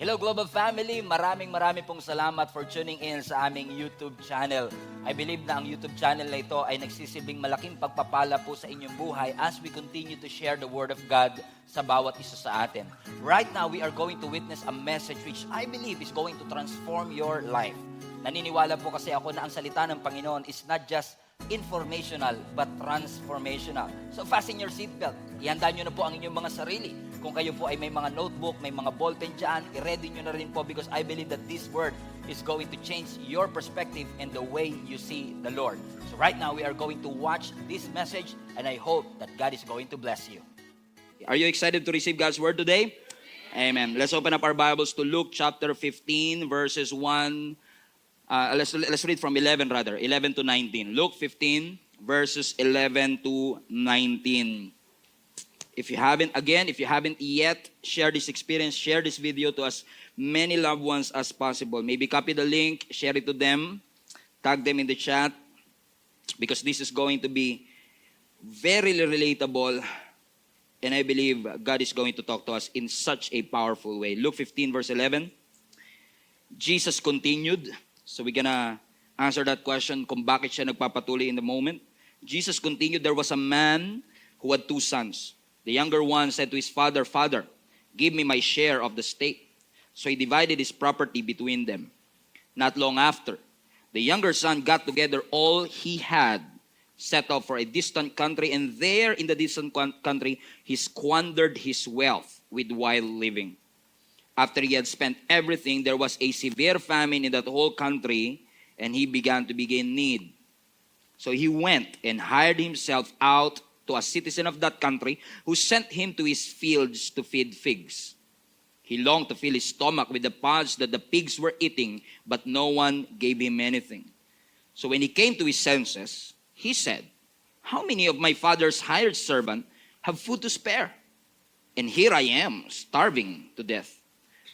Hello Global Family, maraming pong salamat for tuning in sa aming YouTube channel. I believe na ang YouTube channel na ito ay nagsisilbing malaking pagpapala po sa inyong buhay as we continue to share the Word of God sa bawat isa sa atin. Right now, we are going to witness a message which I believe is going to transform your life. Naniniwala po kasi ako na ang salita ng Panginoon is not just informational but transformational. So fasten your seatbelt. Ihanda nyo na po ang inyong mga sarili. Kung kayo po ay may mga notebook, may mga ballpen dyan, i-ready nyo na rin po because I believe that this word is going to change your perspective and the way you see the Lord. So right now, we are going to watch this message and I hope that God is going to bless you. Are you excited to receive God's word today? Amen. Let's open up our Bibles to Luke chapter 15 verses 1. Let's read from 11 to 19. Luke 15 verses 11 to 19. If you haven't yet shared this experience, share this video to as many loved ones as possible. Maybe copy the link, share it to them, tag them in the chat, because this is going to be very relatable, and I believe God is going to talk to us in such a powerful way. Luke 15 verse 11, Jesus continued. So we're gonna answer that question kung bakit siya nagpapatuloy in the moment. Jesus continued, there was a man who had 2 sons. The younger one said to his father, "Father, give me my share of the estate." So he divided his property between them. Not long after, the younger son got together all he had, set off for a distant country, and there in the distant country, he squandered his wealth with wild living. After he had spent everything, there was a severe famine in that whole country, and he began to be in need. So he went and hired himself out to a citizen of that country who sent him to his fields to feed figs. He longed to fill his stomach with the pods that the pigs were eating, but no one gave him anything. So when he came to his senses, he said, "How many of my father's hired servants have food to spare? And here I am, starving to death.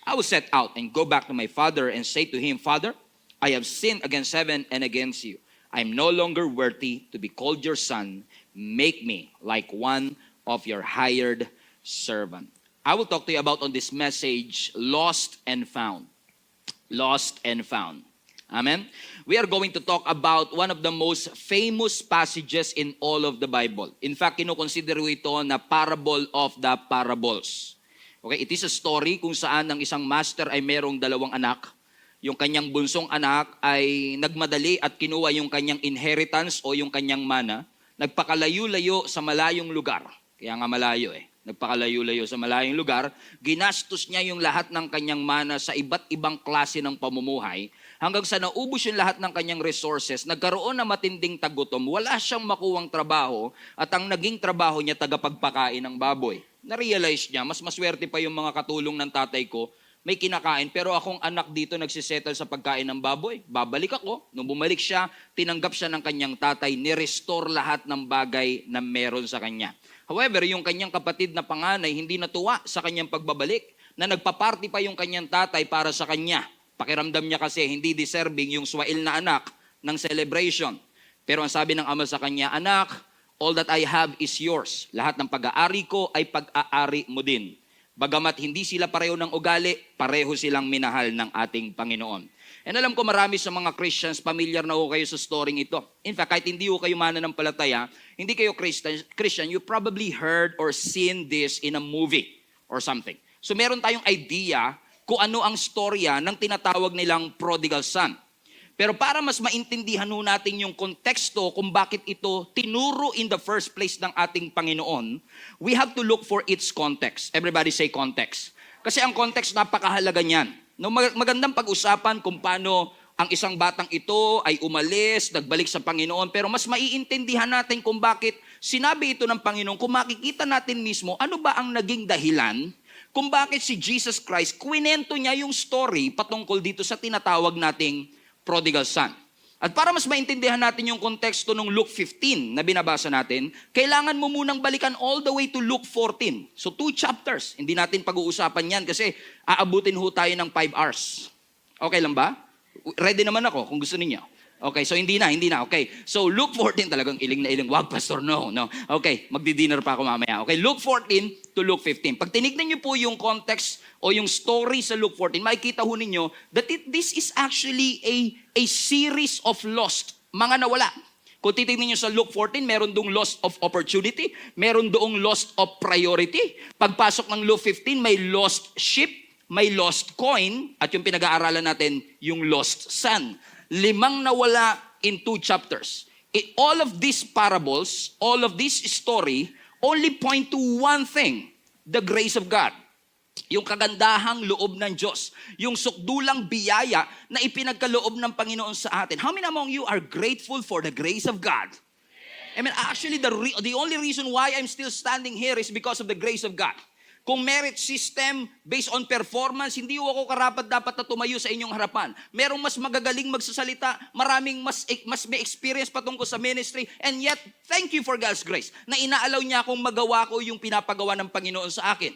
I will set out and go back to my father and say to him, 'Father, I have sinned against heaven and against you. I am no longer worthy to be called your son. Make me like one of your hired servant.'" I will talk to you about on this message, lost and found. Lost and found. Amen? We are going to talk about one of the most famous passages in all of the Bible. In fact, kinukonsider ito na parable of the parables. Okay, it is a story kung saan ang isang master ay merong 2 anak. Yung kanyang bunsong anak ay nagmadali at kinuha yung kanyang inheritance o yung kanyang mana. Nagpakalayo-layo sa malayong lugar. Kaya nga malayo Nagpakalayo-layo sa malayong lugar. Ginastos niya yung lahat ng kanyang mana sa iba't ibang klase ng pamumuhay. Hanggang sa naubos yung lahat ng kanyang resources, nagkaroon na matinding tagutom, wala siyang makuwang trabaho at ang naging trabaho niya tagapagpakain ng baboy. Na-realize niya, mas maswerte pa yung mga katulong ng tatay ko, may kinakain, pero akong anak dito nagsisettle sa pagkain ng baboy. Babalik ako. Nung bumalik siya, tinanggap siya ng kanyang tatay, ni-restore lahat ng bagay na meron sa kanya. However, yung kanyang kapatid na panganay, hindi natuwa sa kanyang pagbabalik, na nagpaparty pa yung kanyang tatay para sa kanya. Pakiramdam niya kasi hindi deserving yung swail na anak ng celebration. Pero ang sabi ng ama sa kanya, "Anak, all that I have is yours. Lahat ng pag-aari ko ay pag-aari mo din." Bagamat hindi sila pareho ng ugali, pareho silang minahal ng ating Panginoon. And alam ko marami sa mga Christians, familiar na ho kayo sa story ito. In fact, kahit hindi ho kayo mananampalataya, hindi kayo Christian, you probably heard or seen this in a movie or something. So meron tayong idea kung ano ang storya ng tinatawag nilang prodigal son. Pero para mas maintindihan ho natin yung konteksto kung bakit ito tinuro in the first place ng ating Panginoon, we have to look for its context. Everybody say context. Kasi ang context napakahalaga niyan. No, magandang pag-usapan kung paano ang isang batang ito ay umalis, nagbalik sa Panginoon, pero mas maiintindihan natin kung bakit sinabi ito ng Panginoon, kung makikita natin mismo, ano ba ang naging dahilan kung bakit si Jesus Christ, kwinento niya yung story patungkol dito sa tinatawag nating prodigal son. At para mas maintindihan natin yung konteksto ng Luke 15 na binabasa natin, kailangan mo munang balikan all the way to Luke 14. So 2 chapters. Hindi natin pag-uusapan yan kasi aabutin ho tayo ng 5 hours. Okay lang ba? Ready naman ako kung gusto ninyo. Okay, so hindi na. Okay, so Luke 14, talagang iling na iling. Wag, Pastor, no. Okay, magdi-dinner pa ako mamaya. Okay, Luke 14 to Luke 15. Pag tinignan niyo po yung context o yung story sa Luke 14, makikita ho ninyo that this is actually a series of lost, mga nawala. Kung titignan niyo sa Luke 14, meron doong lost of opportunity, meron doong lost of priority. Pagpasok ng Luke 15, may lost sheep, may lost coin, at yung pinag-aaralan natin, yung lost son. 5 nawala in 2 chapters. All of these parables, all of this story, only point to one thing, the grace of God. Yung kagandahang loob ng Diyos. Yung sukdulang biyaya na ipinagkaloob ng Panginoon sa atin. How many among you are grateful for the grace of God? I mean, actually, the only reason why I'm still standing here is because of the grace of God. Kung merit system based on performance, hindi ako karapat-dapat na tumayo sa inyong harapan. Merong mas magagaling magsasalita, maraming mas may experience patungkol sa ministry, and yet, thank you for God's grace, na inaalaw niya akong magawa ko yung pinapagawa ng Panginoon sa akin.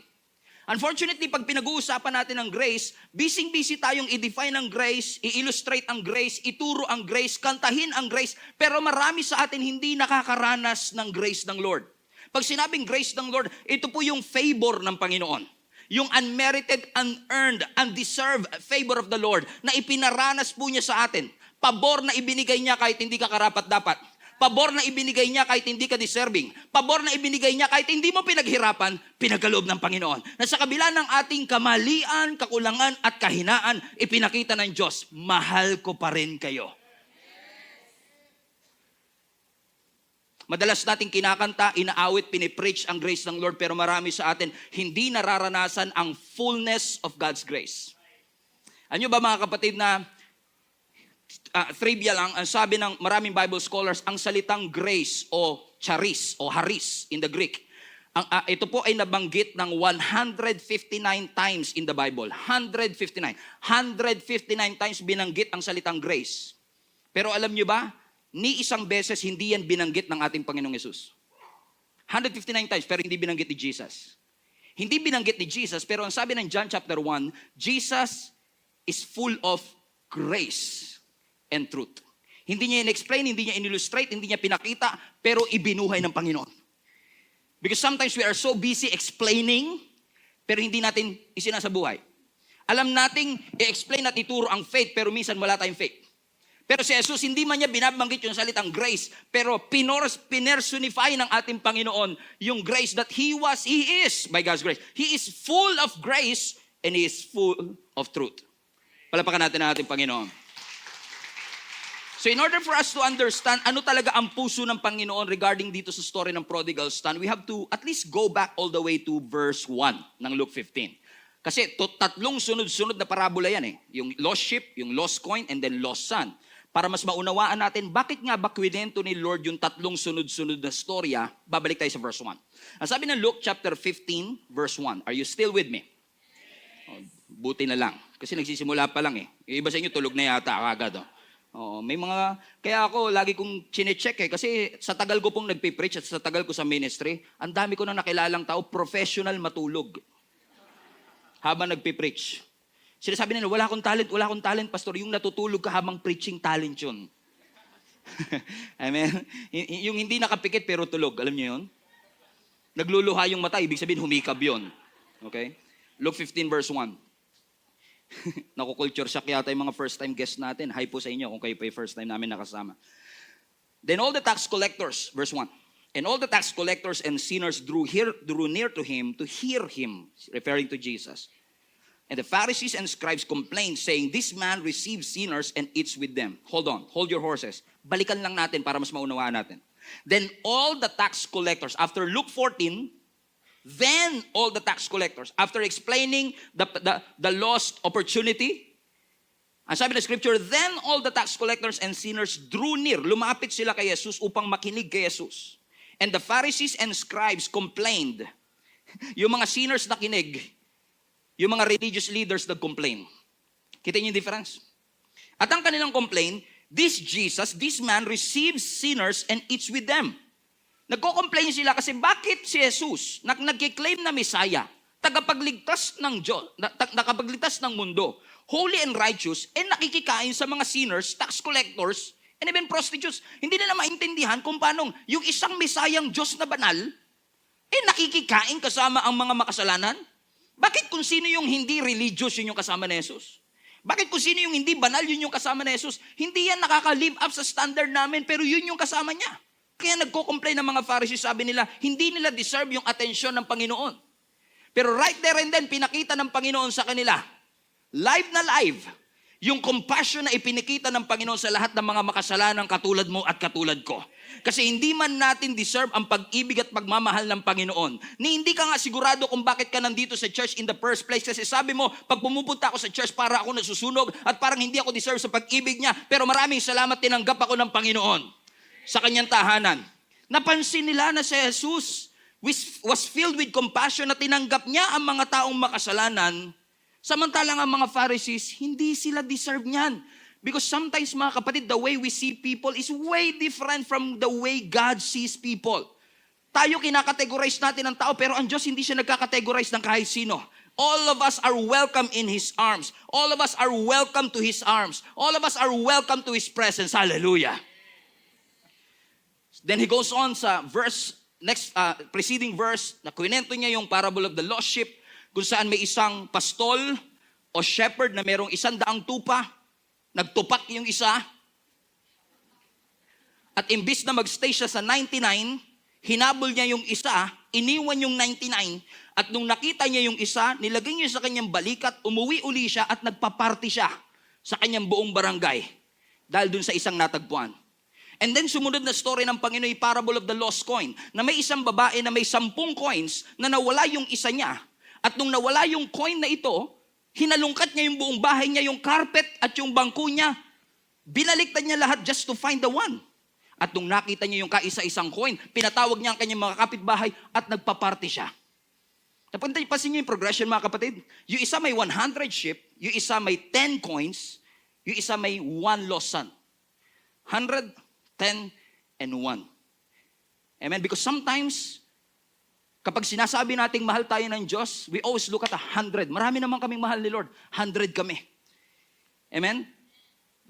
Unfortunately, pag pinag-uusapan natin ng grace, busy-busy tayong i-define ang grace, i-illustrate ang grace, ituro ang grace, kantahin ang grace, pero marami sa atin hindi nakakaranas ng grace ng Lord. Pag sinabing grace ng Lord, ito po yung favor ng Panginoon. Yung unmerited, unearned, undeserved favor of the Lord na ipinaranas po niya sa atin. Pabor na ibinigay niya kahit hindi ka karapat-dapat. Pabor na ibinigay niya kahit hindi ka deserving. Pabor na ibinigay niya kahit hindi mo pinaghirapan, pinagkaloob ng Panginoon. Na sa kabila ng ating kamalian, kakulangan at kahinaan, ipinakita ng Diyos, mahal ko pa rin kayo. Madalas nating kinakanta, inaawit, pinipreach ang grace ng Lord, pero marami sa atin hindi nararanasan ang fullness of God's grace. Ano ba mga kapatid na trivia lang, ang sabi ng maraming Bible scholars, ang salitang grace o charis o haris in the Greek, ito po ay nabanggit ng 159 times in the Bible. 159 times binanggit ang salitang grace. Pero alam nyo ba, ni isang beses hindi yan binanggit ng ating Panginoong Yesus. 159 times pero hindi binanggit ni Jesus. Hindi binanggit ni Jesus pero ang sabi ng John chapter 1, Jesus is full of grace and truth. Hindi niya in-explain, hindi niya in-illustrate, hindi niya pinakita, pero ibinuhay ng Panginoon. Because sometimes we are so busy explaining pero hindi natin isinasabuhay. Alam nating i-explain at ituro ang faith pero minsan wala tayong faith. Pero si Jesus, hindi man niya binabanggit yung salitang grace, pero pinersonify ng ating Panginoon yung grace that He is by God's grace. He is full of grace and He is full of truth. Palapakan natin ang ating Panginoon. So in order for us to understand ano talaga ang puso ng Panginoon regarding dito sa story ng prodigal son, we have to at least go back all the way to verse 1 ng Luke 15. Kasi tatlong sunod-sunod na parabola yan eh. Yung lost sheep, yung lost coin, and then lost son. Para mas maunawaan natin, bakit nga ba kwento ni Lord yung tatlong sunod-sunod na storya, babalik tayo sa verse 1. Ang sabi ng Luke chapter 15, verse 1. Are you still with me? Oh, buti na lang. Kasi nagsisimula pa lang eh. Yung iba sa inyo, tulog na yata agad. May mga, kaya ako lagi kong chine-check eh. Kasi sa tagal ko pong nagpipreach at sa tagal ko sa ministry, ang dami ko na nakilalang tao, professional matulog. Habang nagpipreach. Sinasabi nila, wala akong talent, pastor. Yung natutulog ka habang preaching, talent yun. Amen? Yung hindi nakapikit pero tulog, alam niyo yun? Nagluluha yung mata, ibig sabihin humikab yun. Okay? Luke 15 verse 1. Naku-culture shock yata yung mga first time guests natin. Hi po sa inyo kung kayo pa yung first time namin nakasama. Then all the tax collectors, verse 1. And all the tax collectors and sinners drew near to him to hear him, referring to Jesus. And the Pharisees and scribes complained, saying, this man receives sinners and eats with them. Hold on, hold your horses. Balikan lang natin para mas maunawaan natin. Then all the tax collectors, after Luke 14, then all the tax collectors, after explaining the lost opportunity, ang sabi ng scripture, then all the tax collectors and sinners drew near. Lumapit sila kay Jesus upang makinig kay Jesus. And the Pharisees and scribes complained. Yung mga sinners na kinig, yung mga religious leaders nag-complain. Kita niyo yung difference? At ang kanilang complaint, this Jesus, this man receives sinners and eats with them. Nagko-complain sila kasi bakit si Jesus, nagkiklaim na Messiah, tagapagligtas ng Diyos, nakapagligtas ng mundo, holy and righteous, and nakikikain sa mga sinners, tax collectors, And even prostitutes, hindi nila maintindihan kung paano yung isang Mesayang Diyos na banal, nakikikain kasama ang mga makasalanan. Bakit kung sino yung hindi religious, yun yung kasama ni Jesus? Bakit kung sino yung hindi banal, yun yung kasama ni Jesus? Hindi yan nakaka-live up sa standard namin, pero yun yung kasama niya. Kaya nagko-complain ng mga Pharisees, sabi nila, hindi nila deserve yung atensyon ng Panginoon. Pero right there and then, pinakita ng Panginoon sa kanila, live na live, yung compassion na ipinakita ng Panginoon sa lahat ng mga makasalanan katulad mo at katulad ko. Kasi hindi man natin deserve ang pag-ibig at pagmamahal ng Panginoon. Ni hindi ka nga sigurado kung bakit ka nandito sa church in the first place. Kasi sabi mo, pag pumupunta ako sa church, para ako nasusunog at parang hindi ako deserve sa pag-ibig niya. Pero maraming salamat, tinanggap ako ng Panginoon sa kanyang tahanan. Napansin nila na si Jesus was filled with compassion na tinanggap niya ang mga taong makasalanan. Samantalang ang mga Pharisees, hindi sila deserve niyan. Because sometimes mga kapatid, the way we see people is way different from the way God sees people. Tayo kinakategorize natin ang tao, pero ang Diyos hindi siya nagkakategorize ng kahit sino. All of us are welcome in His arms. All of us are welcome to His arms. All of us are welcome to His presence. Hallelujah. Then He goes on sa preceding verse, na kwento niya yung parable of the lost sheep, kung saan may isang pastol o shepherd na merong 100 tupa, nagtupak yung isa, at imbis na magstay siya sa 99, hinabol niya yung isa, iniwan yung 99, at nung nakita niya yung isa, nilagay niya sa kanyang balikat, umuwi uli siya at nagpaparty siya sa kanyang buong barangay dahil dun sa isang natagpuan. And then sumunod na story ng Panginoon, yung parable of the lost coin, na may isang babae na may 10 coins na nawala yung isa niya. At nung nawala yung coin na ito, hinalungkat niya yung buong bahay niya, yung carpet at yung bangko niya. Binaliktad niya lahat just to find the one. At nung nakita niya yung kaisa-isang coin, pinatawag niya ang kanyang mga kapitbahay at nagpa-party siya. Napansin niyo yung progression, mga kapatid? Yung isa may 100 sheep, yung isa may 10 coins, yung isa may 1 lost son. 100, 10, and 1. Amen? Because sometimes, kapag sinasabi nating mahal tayo ng Diyos, we always look at 100. Marami naman kaming mahal ni Lord. 100 kami. Amen?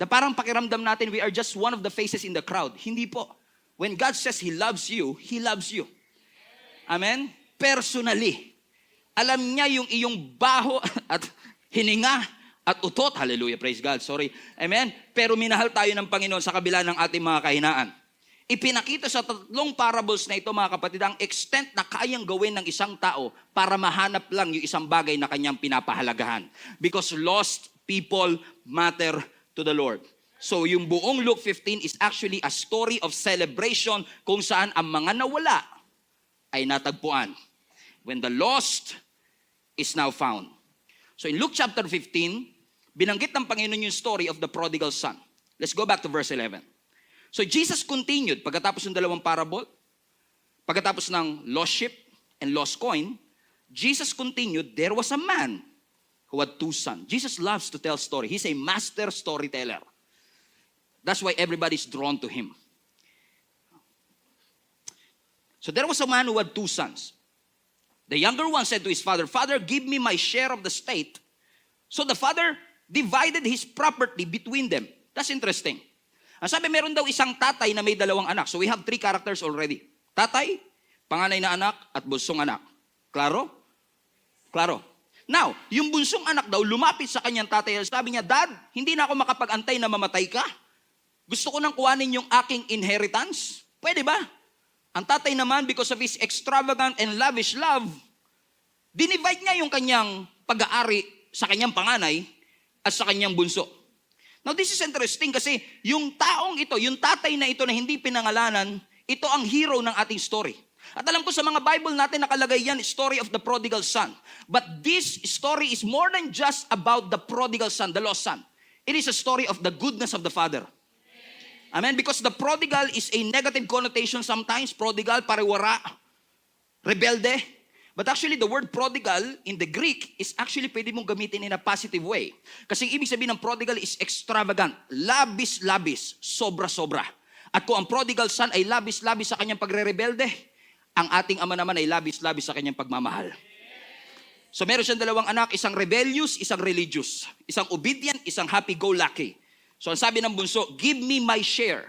Na parang pakiramdam natin, we are just one of the faces in the crowd. Hindi po. When God says He loves you, He loves you. Amen? Personally. Alam niya yung iyong baho at hininga at utot. Hallelujah. Praise God. Sorry. Amen? Pero minahal tayo ng Panginoon sa kabila ng ating mga kahinaan. Ipinakita sa 3 parables na ito, mga kapatid, ang extent na kayang gawin ng isang tao para mahanap lang yung isang bagay na kanyang pinapahalagahan. Because lost people matter to the Lord. So yung buong Luke 15 is actually a story of celebration kung saan ang mga nawala ay natagpuan. When the lost is now found. So in Luke chapter 15, binanggit ng Panginoon yung story of the prodigal son. Let's go back to verse 11. So Jesus continued, pagkatapos ng 2 parable, pagkatapos ng lost sheep and lost coin, Jesus continued, there was a man who had 2 sons. Jesus loves to tell story. He's a master storyteller. That's why everybody's drawn to him. So there was a man who had 2 sons. The younger one said to his father, "Father, give me my share of the estate." So the father divided his property between them. That's interesting. Ang sabi, meron daw isang tatay na may 2 anak. So we have 3 characters already. Tatay, panganay na anak, at bunsong anak. Klaro? Klaro. Now, yung bunsong anak daw lumapit sa kanyang tatay. Sabi niya, "Dad, hindi na ako makapag-antay na mamatay ka. Gusto ko nang kuhanin yung aking inheritance. Pwede ba?" Ang tatay naman, because of his extravagant and lavish love, dinivide niya yung kanyang pag-aari sa kanyang panganay at sa kanyang bunso. Now, this is interesting kasi yung taong ito, yung tatay na ito na hindi pinangalanan, ito ang hero ng ating story. At alam ko sa mga Bible natin nakalagay yan, story of the prodigal son. But this story is more than just about the prodigal son, the lost son. It is a story of the goodness of the father. Amen? Because the prodigal is a negative connotation sometimes. Prodigal, pariwara, rebelde. But actually, the word prodigal in the Greek is actually pwede mong gamitin in a positive way. Kasi ibig sabihin ng prodigal is extravagant, labis-labis, sobra-sobra. At kung ang prodigal son ay labis-labis sa kanyang pagre-rebelde, ang ating ama naman ay labis-labis sa kanyang pagmamahal. So meron siyang 2 anak, isang rebellious, isang religious. Isang obedient, isang happy-go-lucky. So ang sabi ng bunso, give me my share.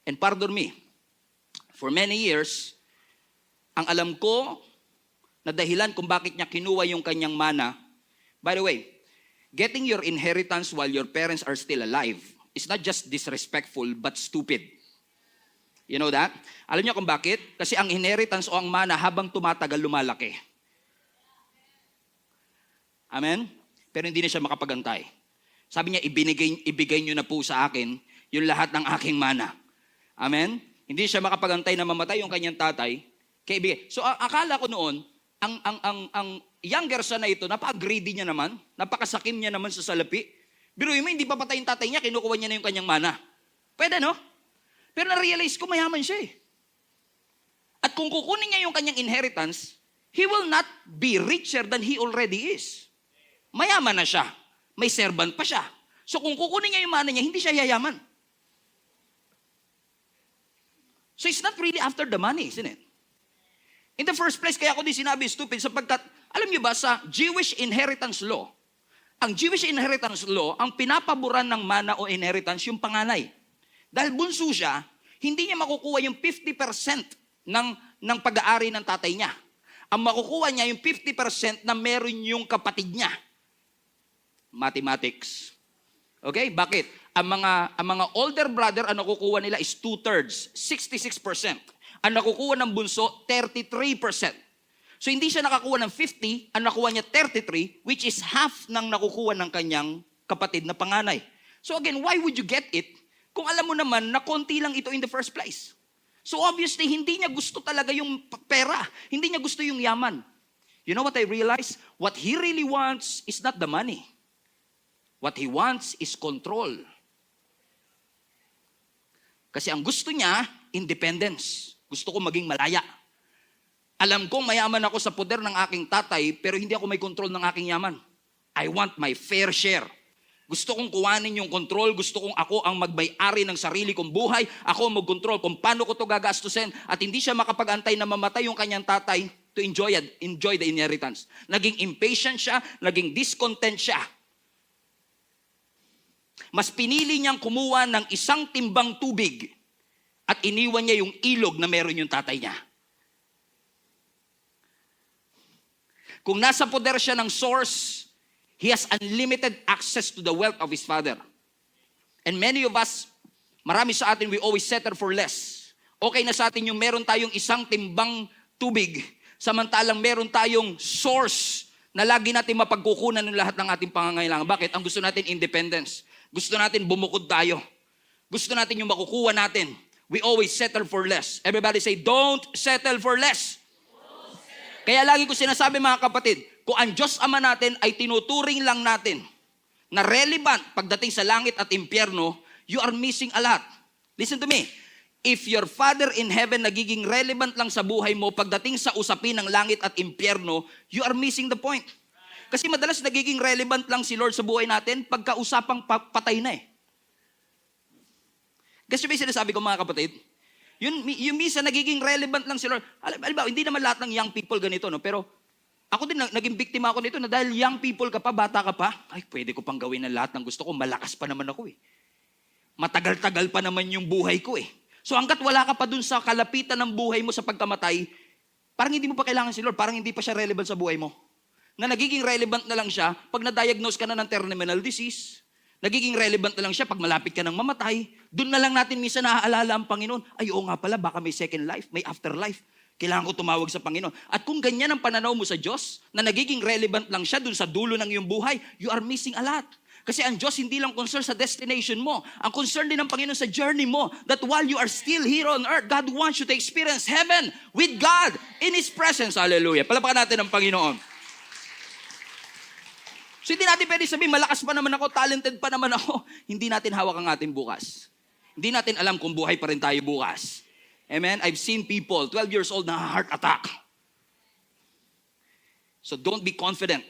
And pardon me, for many years, ang alam ko na dahilan kung bakit niya kinuha yung kanyang mana, by the way, getting your inheritance while your parents are still alive is not just disrespectful but stupid. You know that? Alam niyo kung bakit? Kasi ang inheritance o ang mana habang tumatagal lumalaki. Amen? Pero hindi na siya makapagantay. Sabi niya, ibigay niyo na po sa akin yung lahat ng aking mana. Amen? Hindi siya makapagantay na mamatay yung kanyang tatay. Kaya ibigay. So akala ko noon, ang younger son na ito, napaka-greedy niya naman, napakasakim niya naman sa salapi. Biruin mo, hindi pa patay yung tatay niya, kinukuha niya na yung kanyang mana. Pwede, no? Pero na-realize ko, mayaman siya eh. At kung kukunin niya yung kanyang inheritance, he will not be richer than he already is. Mayaman na siya. May servant pa siya. So kung kukunin niya yung mana niya, hindi siya yayaman. So it's not really after the money, isn't it? In the first place, kaya ako din sinabi stupid sapagkat, alam niyo ba, sa Jewish inheritance law, ang Jewish inheritance law, ang pinapaboran ng mana o inheritance, yung panganay. Dahil bunso siya, hindi niya makukuha yung 50% ng pag-aari ng tatay niya. Ang makukuha niya yung 50% na meron yung kapatid niya. Mathematics. Okay? Bakit? Ang mga older brother, ang nakukuha nila is 2/3, 66%. Ang nakukuha ng bunso, 33%. So hindi siya nakakuha ng 50, ang nakuha niya 33, which is half ng nakukuha ng kanyang kapatid na panganay. So again, why would you get it kung alam mo naman na konti lang ito in the first place? So obviously, hindi niya gusto talaga yung pera. Hindi niya gusto yung yaman. You know what I realized? What he really wants is not the money. What he wants is control. Kasi ang gusto niya, independence. Gusto ko maging malaya. Alam kong mayaman ako sa poder ng aking tatay, pero hindi ako may control ng aking yaman. I want my fair share. Gusto kong kuhanin yung control, gusto kong ako ang magmay-ari ng sarili kong buhay, ako ang mag-control kung paano ko to gagastusin, at hindi siya makapag-antay na mamatay yung kanyang tatay to enjoy the inheritance. Naging impatient siya, naging discontent siya. Mas pinili niyang kumuha ng isang timbang tubig at iniwan niya yung ilog na meron yung tatay niya. Kung nasa poder siya ng source, he has unlimited access to the wealth of his father. And many of us, marami sa atin, we always settle for less. Okay na sa atin yung meron tayong isang timbang tubig, samantalang meron tayong source na lagi natin mapagkukunan ng lahat ng ating pangangailangan. Bakit? Ang gusto natin, independence. Gusto natin bumukod tayo. Gusto natin yung makukuha natin. We always settle for less. Everybody say, don't settle for less. Kaya lagi ko sinasabi mga kapatid, kung ang Diyos Ama natin ay tinuturing lang natin na relevant pagdating sa langit at impyerno, you are missing a lot. Listen to me. If your Father in heaven nagiging relevant lang sa buhay mo pagdating sa usapin ng langit at impyerno, you are missing the point. Kasi madalas nagiging relevant lang si Lord sa buhay natin pagka usapang patay na eh. Kasi may sinasabi ko mga kapatid, yung misa nagiging relevant lang si Lord. Alam ba, hindi naman lahat ng young people ganito, no? Pero ako din, naging biktima ako nito na dahil young people ka pa, bata ka pa, ay pwede ko pang gawin ng lahat ng gusto ko, malakas pa naman ako eh. Matagal-tagal pa naman yung buhay ko eh. So hanggat wala ka pa dun sa kalapitan ng buhay mo sa pagkamatay, parang hindi mo pa kailangan si Lord, parang hindi pa siya relevant sa buhay mo. Na nagiging relevant na lang siya pag na-diagnose ka na ng terminal disease. Nagiging relevant na lang siya pag malapit ka ng mamatay. Doon na lang natin minsan naaalala ang Panginoon. Ay, oo nga pala, baka may second life, may afterlife. Kailangan ko tumawag sa Panginoon. At kung ganyan ang pananaw mo sa Diyos, na nagiging relevant lang siya doon sa dulo ng iyong buhay, you are missing a lot. Kasi ang Diyos hindi lang concerned sa destination mo. Ang concern din ng Panginoon sa journey mo. That while you are still here on earth, God wants you to experience heaven with God in His presence. Hallelujah. Palapakan natin ang Panginoon. So hindi natin pwede sabihin, malakas pa naman ako, talented pa naman ako. Hindi natin hawak ang ating bukas. Hindi natin alam kung buhay pa rin tayo bukas. Amen? I've seen people, 12 years old, na heart attack. So don't be confident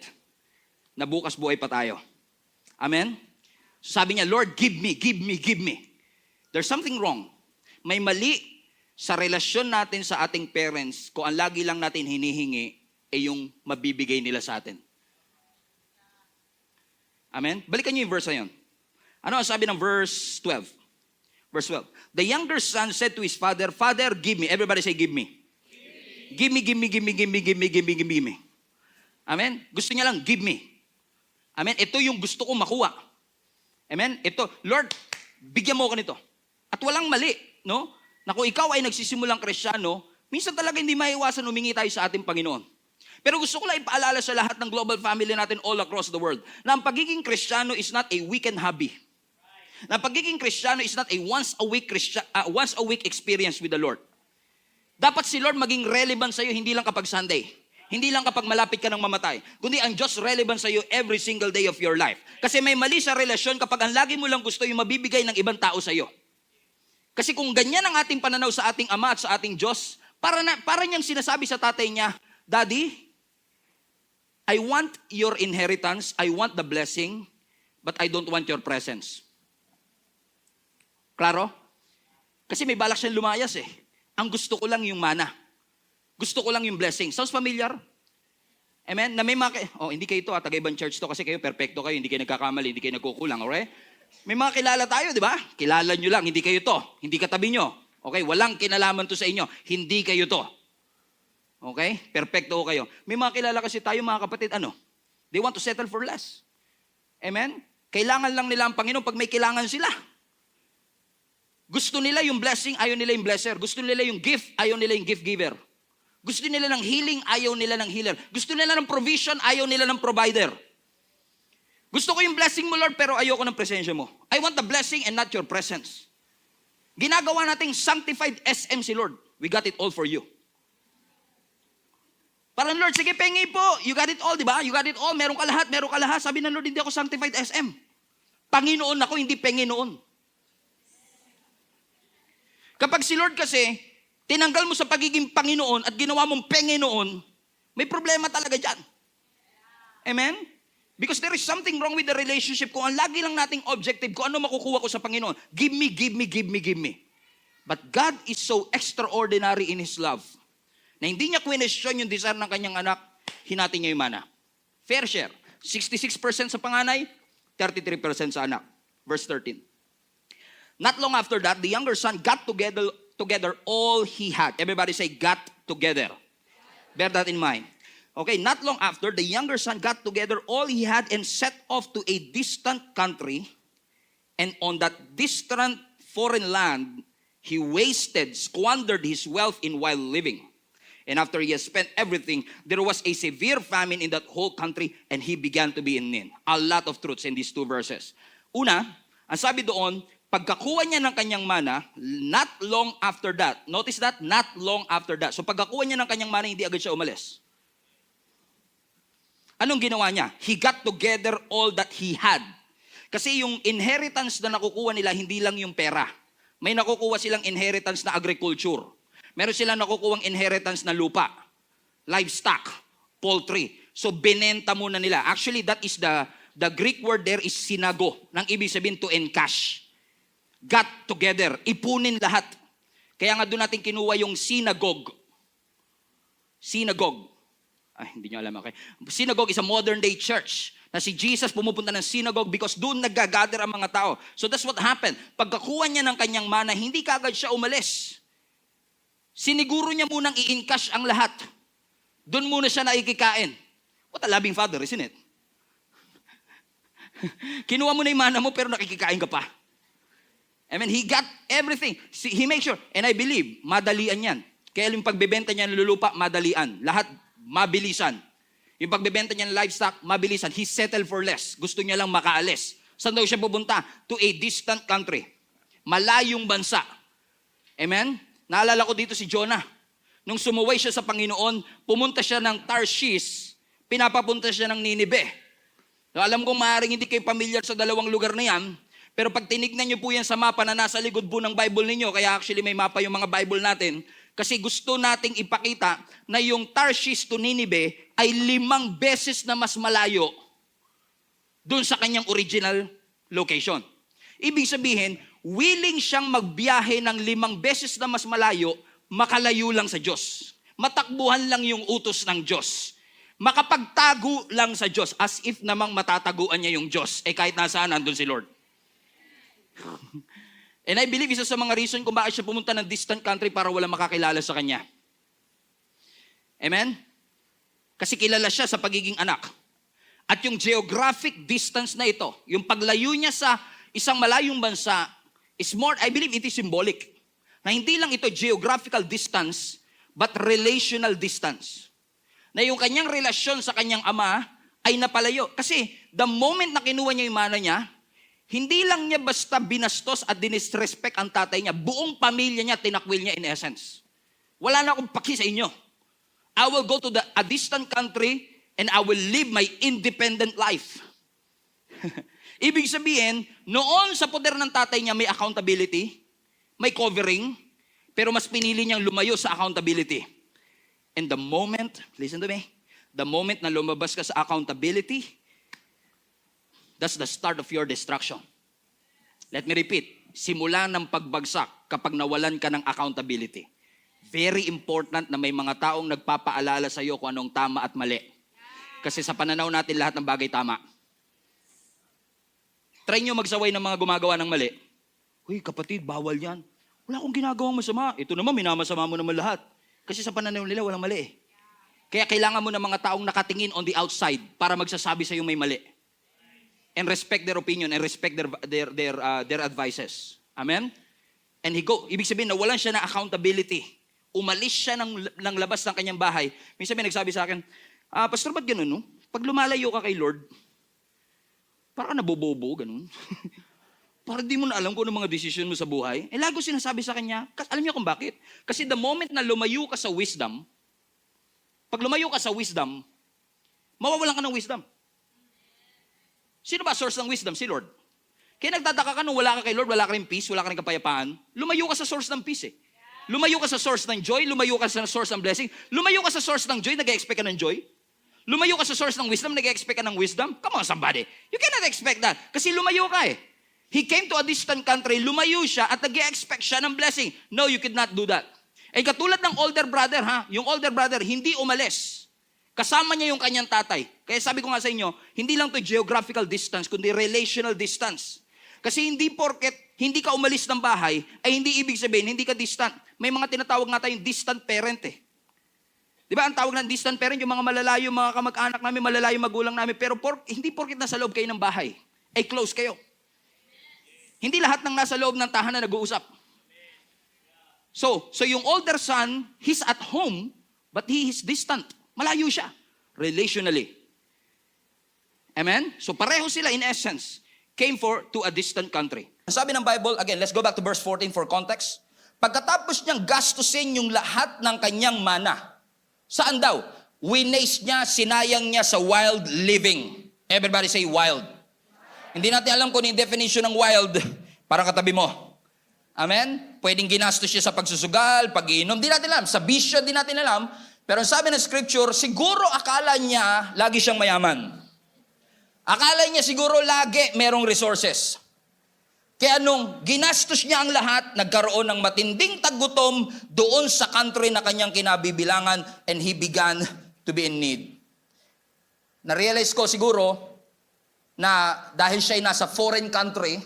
na bukas buhay pa tayo. Amen? So sabi niya, Lord, give me, give me, give me. There's something wrong. May mali sa relasyon natin sa ating parents kung ang lagi lang natin hinihingi ay yung mabibigay nila sa atin. Amen? Balikan niyo yung verse na yun. Ano ang sabi ng verse 12? Verse 12. The younger son said to his father, Father, give me. Everybody say, give me. Give me, give me, give me, give me, give me, give me, give me. Amen? Gusto niya lang, give me. Amen? Ito yung gusto kong makuha. Amen? Ito, Lord, bigyan mo ako nito. At walang mali, no? Na kung ikaw ay nagsisimulang Kristiyano, minsan talaga hindi maiwasan humingi tayo sa ating Panginoon. Pero gusto ko lang ipaalala sa lahat ng global family natin all across the world na ang pagiging Kristiyano is not a weekend hobby. Na ang pagiging Kristiyano is not a once a week experience with the Lord. Dapat si Lord maging relevant sa iyo hindi lang kapag Sunday. Hindi lang kapag malapit ka ng mamatay. Kundi ang Diyos relevant sa iyo every single day of your life. Kasi may mali sa relasyon kapag ang lagi mo lang gusto yung mabibigay ng ibang tao sa iyo. Kasi kung ganyan ang ating pananaw sa ating Ama at sa ating Diyos, para niyang sinasabi sa tatay niya, Daddy, I want your inheritance, I want the blessing, but I don't want your presence. Klaro? Kasi may balak siyang lumayas eh. Ang gusto ko lang yung mana. Gusto ko lang yung blessing. Sounds familiar? Amen? Na may hindi kayo ito, taga-ibang church to kasi kayo perfecto kayo, hindi kayo nagkakamali, hindi kayo nagkukulang, okay? May mga kilala tayo, di ba? Kilala nyo lang, hindi kayo to. Hindi katabi nyo. Okay? Walang kinalaman to sa inyo. Hindi kayo to. Okay? Perfecto kayo. May mga kilala kasi tayo, mga kapatid, They want to settle for less. Amen? Kailangan lang nila ang Panginoon pag may kailangan sila. Gusto nila yung blessing, ayaw nila yung blesser. Gusto nila yung gift, ayaw nila yung gift giver. Gusto nila ng healing, ayaw nila ng healer. Gusto nila ng provision, ayaw nila ng provider. Gusto ko yung blessing mo, Lord, pero ayoko ng presensya mo. I want the blessing and not your presence. Ginagawa nating sanctified SM si Lord. We got it all for you. Parang, Lord, sige, pengi po. You got it all, di ba? You got it all. Meron ka lahat, meron ka lahat. Sabi ng Lord, hindi ako sanctified SM. Panginoon ako, hindi pengi noon. Kapag si Lord kasi, tinanggal mo sa pagiging Panginoon at ginawa mong pengi noon, may problema talaga dyan. Amen? Because there is something wrong with the relationship. Kung ang lagi lang nating objective, kung ano makukuha ko sa Panginoon, give me, give me, give me, give me. But God is so extraordinary in His love na hindi niya question yung desire ng kanyang anak, hinati niya yung mana. Fair share. 66% sa panganay, 33% sa anak. Verse 13. Not long after that, the younger son got together all he had. Everybody say, got together. Bear that in mind. Okay, not long after, the younger son got together all he had and set off to a distant country. And on that distant foreign land, he squandered his wealth in wild living. And after he had spent everything, there was a severe famine in that whole country and he began to be in need. A lot of truths in these two verses. Una, ang sabi doon, pagkakuha niya ng kanyang mana, not long after that. Notice that? Not long after that. So pagkakuha niya ng kanyang mana, hindi agad siya umalis. Anong ginawa niya? He got together all that he had. Kasi yung inheritance na nakukuha nila, hindi lang yung pera. May nakukuha silang inheritance na agriculture. Meron silang nakukuhang inheritance na lupa, livestock, poultry. So binenta muna nila. Actually, that is the Greek word there is synago. Nang ibig sabihin to encash. Got together, ipunin lahat. Kaya nga doon natin kinuha yung synagogue. Synagogue. Ay, hindi nyo alam, okay? Synagogue is a modern day church. Na si Jesus pumupunta ng synagogue because doon nag-gather ang mga tao. So that's what happened. Pagkakuha niya ng kanyang mana, hindi kagad siya umalis. Siniguro niya munang i-encash ang lahat. Doon muna siya nakikikain. What a loving father, isn't it? Kinuha mo na yung mana mo pero nakikikain ka pa. I mean, he got everything. He made sure. And I believe, madalian yan. Kaya yung pagbebenta niya ng lulupa, madalian. Lahat, mabilisan. Yung pagbebenta niya ng livestock, mabilisan. He settled for less. Gusto niya lang makaalis. Saan daw siya pupunta? To a distant country. Malayong bansa. Amen? Naalala ko dito si Jonah. Nung sumuway siya sa Panginoon, pumunta siya ng Tarshish, pinapapunta siya ng Nineveh. So, alam kong maaaring hindi kayo pamilyar sa dalawang lugar na yan, pero pag tinignan niyo po yan sa mapa na nasa likod po ng Bible ninyo, kaya actually may mapa yung mga Bible natin, kasi gusto nating ipakita na yung Tarshish to Nineveh ay 5 beses na mas malayo doon sa kanyang original location. Ibig sabihin, willing siyang magbiyahe ng 5 beses na mas malayo, makalayo lang sa Diyos. Matakbuhan lang yung utos ng Diyos. Makapagtago lang sa Diyos as if namang matataguan niya yung Diyos. Kahit nasaan, nandun si Lord. And I believe isa sa mga reason kung bakit siya pumunta ng distant country para walang makakilala sa kanya. Amen? Kasi kilala siya sa pagiging anak. At yung geographic distance na ito, yung paglayo niya sa isang malayong bansa, is more, I believe it is symbolic. Na hindi lang ito geographical distance, but relational distance. Na yung kanyang relasyon sa kanyang ama ay napalayo. Kasi the moment na kinuha niya yung mana niya, hindi lang niya basta binastos at dinisrespect ang tatay niya. Buong pamilya niya, tinakwil niya in essence. Wala na akong paki sa inyo. I will go to a distant country and I will live my independent life. Ibig sabihin, noon sa poder ng tatay niya may accountability, may covering, pero mas pinili niyang lumayo sa accountability. And the moment, listen to me, the moment na lumabas ka sa accountability, that's the start of your destruction. Let me repeat, simula ng pagbagsak kapag nawalan ka ng accountability. Very important na may mga taong nagpapaalala sa iyo kung anong tama at mali. Kasi sa pananaw natin lahat ng bagay tama. Try nyo magsaway ng mga gumagawa ng mali. Uy, kapatid, bawal yan. Wala akong ginagawang masama. Ito naman, minamasama mo naman lahat. Kasi sa pananaw nila, walang mali eh. Kaya kailangan mo ng mga taong nakatingin on the outside para magsasabi sa iyo may mali. And respect their opinion and respect their advices. Amen? And ibig sabihin, nawalan siya ng accountability. Umalis siya ng labas ng kanyang bahay. Minsan may nagsabi sa akin, Pastor, ba't ganun, no? Pag lumalayo ka kay Lord, parang nabobobo, ganun. Parang di mo na alam kung ano mga decision mo sa buhay. Eh, lagi ko sinasabi sa kanya, alam niyo kung bakit? Kasi the moment na lumayo ka sa wisdom, pag lumayo ka sa wisdom, mawawalan ka ng wisdom. Sino ba source ng wisdom? Si Lord. Kaya nagtataka ka nung wala ka kay Lord, wala ka rin peace, wala ka rin kapayapaan, lumayo ka sa source ng peace eh. Lumayo ka sa source ng joy, lumayo ka sa source ng blessing, lumayo ka sa source ng joy, nag-expect ka ng joy. Lumayo ka sa source ng wisdom, nag-expect ka ng wisdom. Come on somebody, you cannot expect that. Kasi lumayo ka eh. He came to a distant country, lumayo siya at nag-expect siya ng blessing. No, you could not do that. Eh katulad ng older brother yung older brother hindi umalis. Kasama niya yung kanyang tatay. Kaya sabi ko nga sa inyo, hindi lang to geographical distance, kundi relational distance. Kasi hindi porket hindi ka umalis ng bahay, ay hindi ibig sabihin, hindi ka distant. May mga tinatawag nga tayong distant parent eh. Di ba, ang tawag ng distant parent, yung mga malalayo, mga kamag-anak namin, malalayo magulang namin, pero hindi porket nasa loob kayo ng bahay, ay close kayo. Hindi lahat ng nasa loob ng tahanan nag-uusap. So yung older son, he's at home, but he is distant. Malayo siya, relationally. Amen? So pareho sila in essence, came to a distant country. Sabi ng Bible, again, let's go back to verse 14 for context. Pagkatapos niyang gastusin yung lahat ng kanyang mana, saan daw? Winaste niya, sinayang niya sa wild living. Everybody say wild. Hindi natin alam kung yung definition ng wild para katabi mo. Amen? Pwedeng ginastos siya sa pagsusugal, pag-iinom. Di natin alam. Sa bisyo, di natin alam. Pero sabi ng scripture, siguro akala niya lagi siyang mayaman. Akala niya siguro lagi merong resources. Kaya nung ginastos niya ang lahat, nagkaroon ng matinding taggutom doon sa country na kanyang kinabibilangan and he began to be in need. Na-realize ko siguro na dahil siya ay nasa foreign country,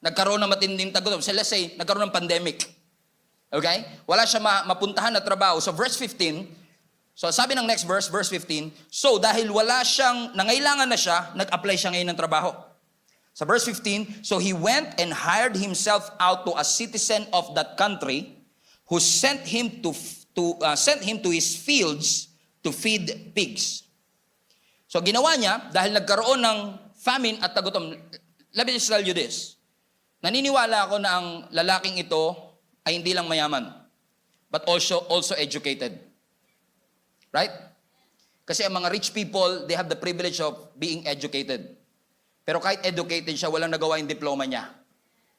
nagkaroon ng matinding taggutom. So let's say, nagkaroon ng pandemic. Okay? Wala siya mapuntahan na trabaho. So verse 15, so sabi ng next verse, verse 15, so dahil wala siyang, nangailangan na siya, nag-apply siya ngayon ng trabaho. Sa verse 15, so he went and hired himself out to a citizen of that country who sent him to his fields to feed pigs. So ginawa niya, dahil nagkaroon ng famine at tagutom, let me just tell you this. Naniniwala ako na ang lalaking ito ay hindi lang mayaman, but also educated. Right? Kasi ang mga rich people, they have the privilege of being educated. Pero kahit educated siya, walang nagawa yung diploma niya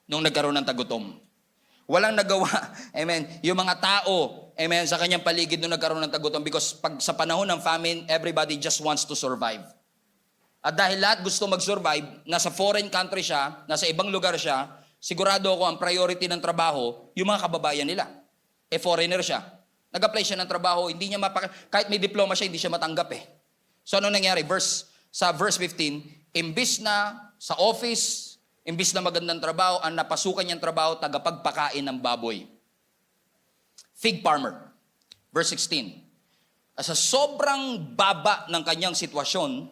nung nagkaroon ng tagutom. Walang nagawa, amen, yung mga tao, amen, sa kanyang paligid nung nagkaroon ng tagutom because pag sa panahon ng famine, everybody just wants to survive. At dahil lahat gusto mag-survive, nasa foreign country siya, nasa ibang lugar siya, sigurado ako ang priority ng trabaho, yung mga kababayan nila. Eh, foreigner siya. Nag-apply siya ng trabaho, hindi niya kahit may diploma siya, hindi siya matanggap eh. So ano nangyari? Sa verse 15, imbis na sa office, Imbis na magandang trabaho, ang napasukan niyang trabaho, tagapagpakain ng baboy. Fig farmer. Verse 16. Sa sobrang baba ng kanyang sitwasyon,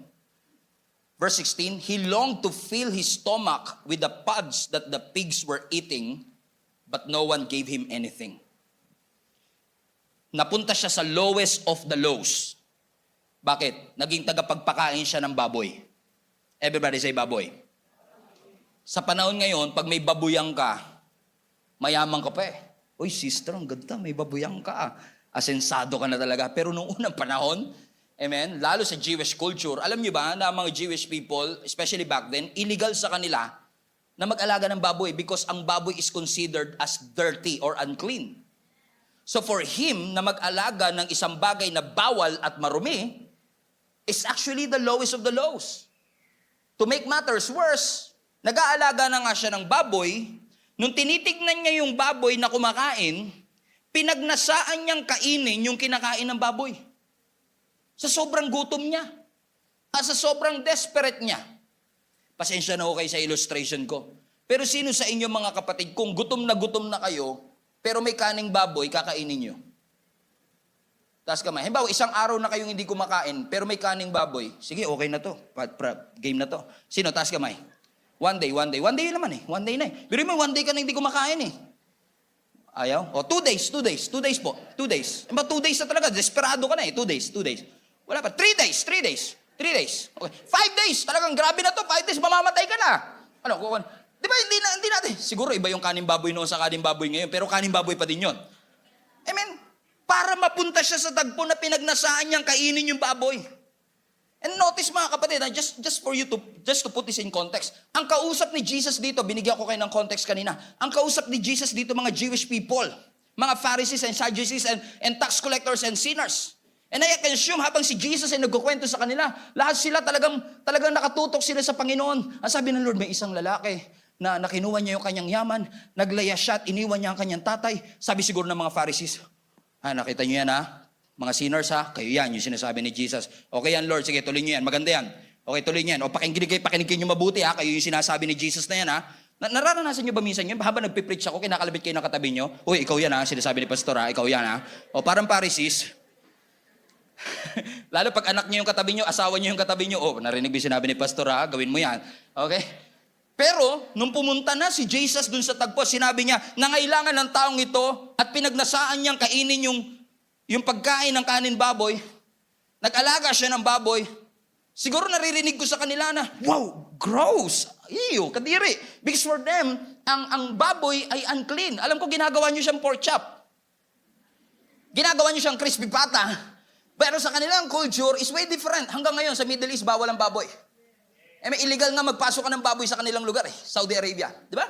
verse 16, he longed to fill his stomach with the pods that the pigs were eating, but no one gave him anything. Napunta siya sa lowest of the lows. Bakit? Naging tagapagpakain siya ng baboy. Everybody say baboy. Sa panahon ngayon, pag may babuyang ka, mayaman ka pa eh. Uy, sister, ang ganda, may babuyang ka. Asensado ka na talaga. Pero nung unang panahon, amen, lalo sa Jewish culture, alam niyo ba na mga Jewish people, especially back then, illegal sa kanila na mag-alaga ng baboy because ang baboy is considered as dirty or unclean. So for him na mag-alaga ng isang bagay na bawal at marumi, is actually the lowest of the lows. To make matters worse, nag-aalaga na nga siya ng baboy, nung tinitignan niya yung baboy na kumakain, pinagnasaan niyang kainin yung kinakain ng baboy. Sa sobrang gutom niya. At sa sobrang desperate niya. Pasensya na ako kayo sa illustration ko. Pero sino sa inyo mga kapatid, kung gutom na kayo, pero may kaning baboy, kakainin niyo? Taas kamay. Halimbawa, isang araw na kayong hindi kumakain, pero may kaning baboy. Sige, okay na to. Game na to. Sino? Taas kamay. One day naman eh. One day na eh. Pero may one day ka na hindi kumakain eh. Ayaw? O, 2 days po. 2 days. Ba, 2 days na talaga. Desperado ka na eh. 2 days. Wala pa. 3 days. Okay. 5 days. Talagang grabe na to. 5 days, mamamatay ka na. Ano? Di ba, hindi natin. Siguro iba yung kaning baboy noon sa kaning baboy ngayon, pero kaning baboy pa din yun. Para mapunta siya sa dagpo na pinagnasaan niyang kainin yung baboy. And notice mga kapatid, just for you to put this in context, ang kausap ni Jesus dito, binigyan ko kayo ng context kanina, ang kausap ni Jesus dito mga Jewish people, mga Pharisees and Sadducees and tax collectors and sinners. And I can assume habang si Jesus ay nagkukwento sa kanila, lahat sila talagang nakatutok sila sa Panginoon. Ang sabi ng Lord, may isang lalaki na kinuha niya yung kanyang yaman, naglaya siya at iniwan niya ang kanyang tatay. Sabi siguro ng mga Pharisees, nakita niyo yan ha? Mga sinners ha? Kayo yan, yung sinasabi ni Jesus. Okay yan Lord, sige tuloy niyo yan, maganda yan. Okay, tuloy niyo yan. O pakinggan niyo mabuti ha? Kayo yung sinasabi ni Jesus na yan ha? Nararanasan niyo ba minsan yun? Habang nagpipreach ako, kinakalabit kayo ng katabi niyo. Uy, ikaw yan ha? Sinasabi ni Pastor ha? Ikaw yan ha? O parang Pharisees. Lalo pag anak niyo yung katabi niyo, asawa niyo yung katabi niyo. Oh, narinig ba yung sinabi ni Pastor ha? Gawin mo yan. Okay? Pero, nung pumunta na si Jesus dun sa tagpo, sinabi niya, nangailangan ng taong ito at pinagnasaan niyang kainin yung pagkain ng kanin baboy. Nag-alaga siya ng baboy. Siguro naririnig ko sa kanila na, wow, gross. Iyo, kadiri. Because for them, ang baboy ay unclean. Alam ko, ginagawa niyo siyang pork chop. Ginagawa niyo siyang crispy pata. Pero sa kanilang culture is way different. Hanggang ngayon, sa Middle East, bawal ang baboy. May illegal nga magpasok ka ng baboy sa kanilang lugar eh. Saudi Arabia. Di ba?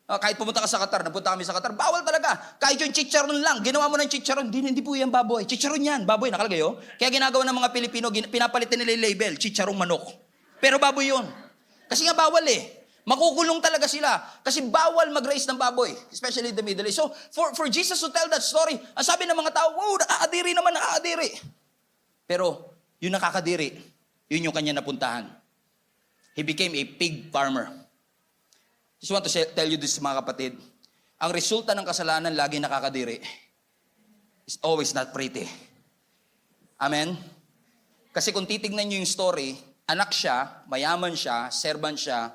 Kahit pumunta ka sa Qatar, napunta kami sa Qatar, bawal talaga. Kahit yung chicharon lang, ginawa mo ng chicharon, hindi po yan baboy. Chicharon yan, baboy, nakalagay oh. Kaya ginagawa ng mga Pilipino, pinapalitan nila yung label, chicharong manok. Pero baboy yun. Kasi nga bawal eh. Makukulong talaga sila. Kasi bawal mag-raise ng baboy, especially in the Middle East. So, for Jesus to tell that story, ang sabi ng mga tao, wow, nakakadiri. Pero, yung nakakadiri, yun yung kanya napuntahan. He became a pig farmer. Just want to tell you this mga kapatid. Ang resulta ng kasalanan lagi nakakadiri. It's always not pretty. Amen? Kasi kung titignan nyo yung story, anak siya, mayaman siya, servant siya,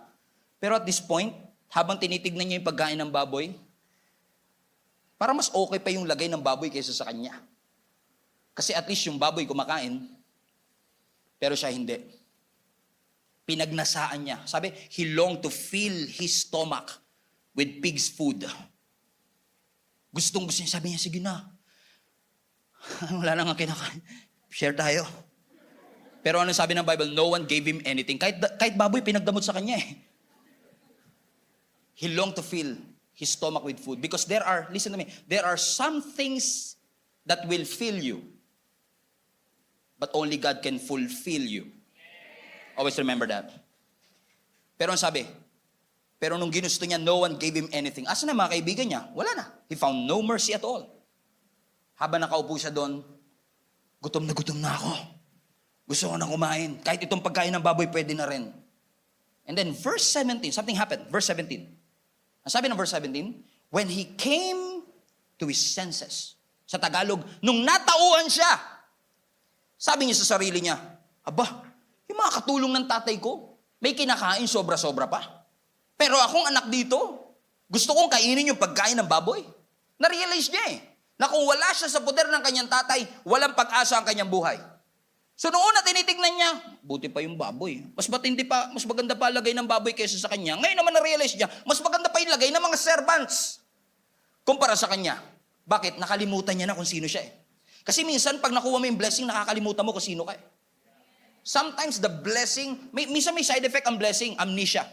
pero at this point, habang tinitignan niya yung pagkain ng baboy, para mas okay pa yung lagay ng baboy kaysa sa kanya. Kasi at least yung baboy kumakain, pero siya hindi. Pinagnasaan niya. Sabi, he longed to fill his stomach with pig's food. Gusto niya. Sabi niya, sige na. Wala na nga kinakain. Share tayo. Pero ano sabi ng Bible? No one gave him anything. Kahit baboy, pinagdamot sa kanya eh. He longed to fill his stomach with food. Because listen to me, there are some things that will fill you. But only God can fulfill you. Always remember that. Pero ang sabi, pero nung ginusto niya, no one gave him anything. Asa na mga kaibigan niya? Wala na. He found no mercy at all. Habang nakaupo siya doon, gutom na ako. Gusto ko na kumain. Kahit itong pagkain ng baboy, pwede na rin. And then verse 17, something happened. Verse 17. Ang sabi ng verse 17, when he came to his senses. Sa Tagalog, nung natauhan siya, sabi niya sa sarili niya, aba, yung mga katulong ng tatay ko, may kinakain sobra-sobra pa. Pero akong anak dito, gusto kong kainin yung pagkain ng baboy. Na-realize niya na kung wala siya sa poder ng kanyang tatay, walang pag-asa ang kanyang buhay. So noong una tinitignan niya, buti pa yung baboy. Mas maganda pa lagay ng baboy kaysa sa kanya. Ngayon naman na-realize niya, mas maganda pa yung lagay ng mga servants kumpara sa kanya. Bakit? Nakalimutan niya na kung sino siya Kasi minsan pag nakuha mo yung blessing, nakakalimutan mo kung sino ka Sometimes the blessing, minsan may side effect ang blessing, amnesia.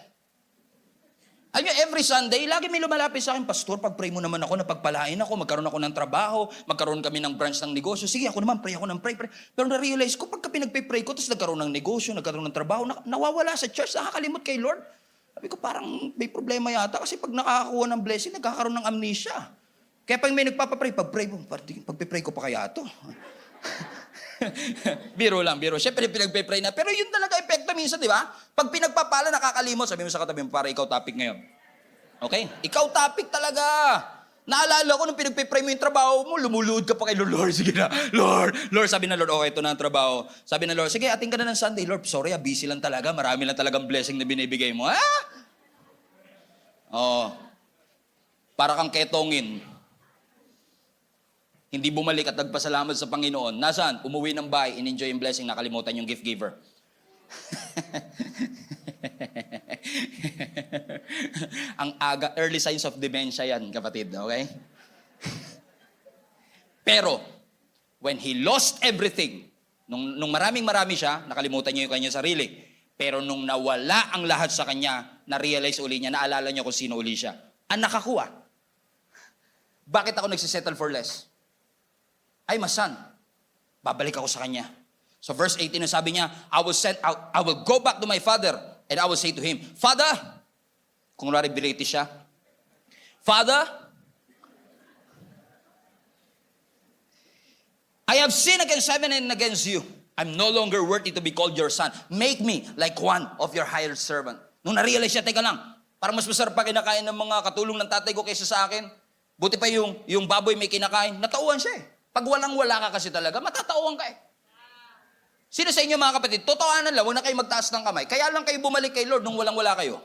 Alam niyo, every Sunday, lagi may lumalapit sa akin, Pastor, pag-pray mo naman ako, napagpalain ako, magkaroon ako ng trabaho, magkaroon kami ng branch ng negosyo. Sige, ako naman, pray. Pero na-realize ko, pagka pinagpipray ko, tapos nagkaroon ng negosyo, nagkaroon ng trabaho, nawawala sa church, nakakalimot kay Lord. Sabi ko, parang may problema yata, kasi pag nakakakuha ng blessing, nagkakaroon ng amnesia. Kaya pag may nagpapapray, pagpipray ko pa kaya ito? biro. Siyempre, pinagpipray na. Pero yun talaga epekto minsan, di ba? Pag pinagpapala, nakakalimot. Sabi mo sa katabi mo, para ikaw topic ngayon. Okay? Ikaw topic talaga. Naalala ko, nung pinagpipray mo yung trabaho mo, lumuluod ka pa kay Lord. Sige na, Lord. Sabi na Lord, okay, ito na ang trabaho. Sabi na Lord, sige, ating ka na ng Sunday. Lord, sorry, busy lang talaga. Marami lang talagang blessing na binibigay mo. Para kang ketongin. Hindi bumalik at nagpasalamat sa Panginoon. Nasaan? Umuwi ng bahay, in-enjoy yung blessing, nakalimutan yung gift giver. Ang early signs of dementia yan, kapatid, okay? Pero, when he lost everything, nung marami siya, nakalimutan niya yung kanyang sarili. Pero nung nawala ang lahat sa kanya, na-realize uli niya, naalala niya kung sino uli siya. Ang nakakuha. Bakit ako nagsisettle for less? Ay, masan, babalik ako sa kanya. So verse 18, sabi niya, I will go back to my father and I will say to him, Father, kung naribility siya, Father, I have sinned against heaven and against you. I'm no longer worthy to be called your son. Make me like one of your hired servant. Nung na-realize siya, teka lang, parang mas masarap pa kinakain ng mga katulong ng tatay ko kaysa sa akin. Buti pa yung baboy may kinakain. Natauhan siya Pag walang-wala ka kasi talaga, matatauhan ka Sino sa inyo mga kapatid, totohanan lang, huwag na kayo magtaas ng kamay. Kaya lang kayo bumalik kay Lord nung walang-wala kayo.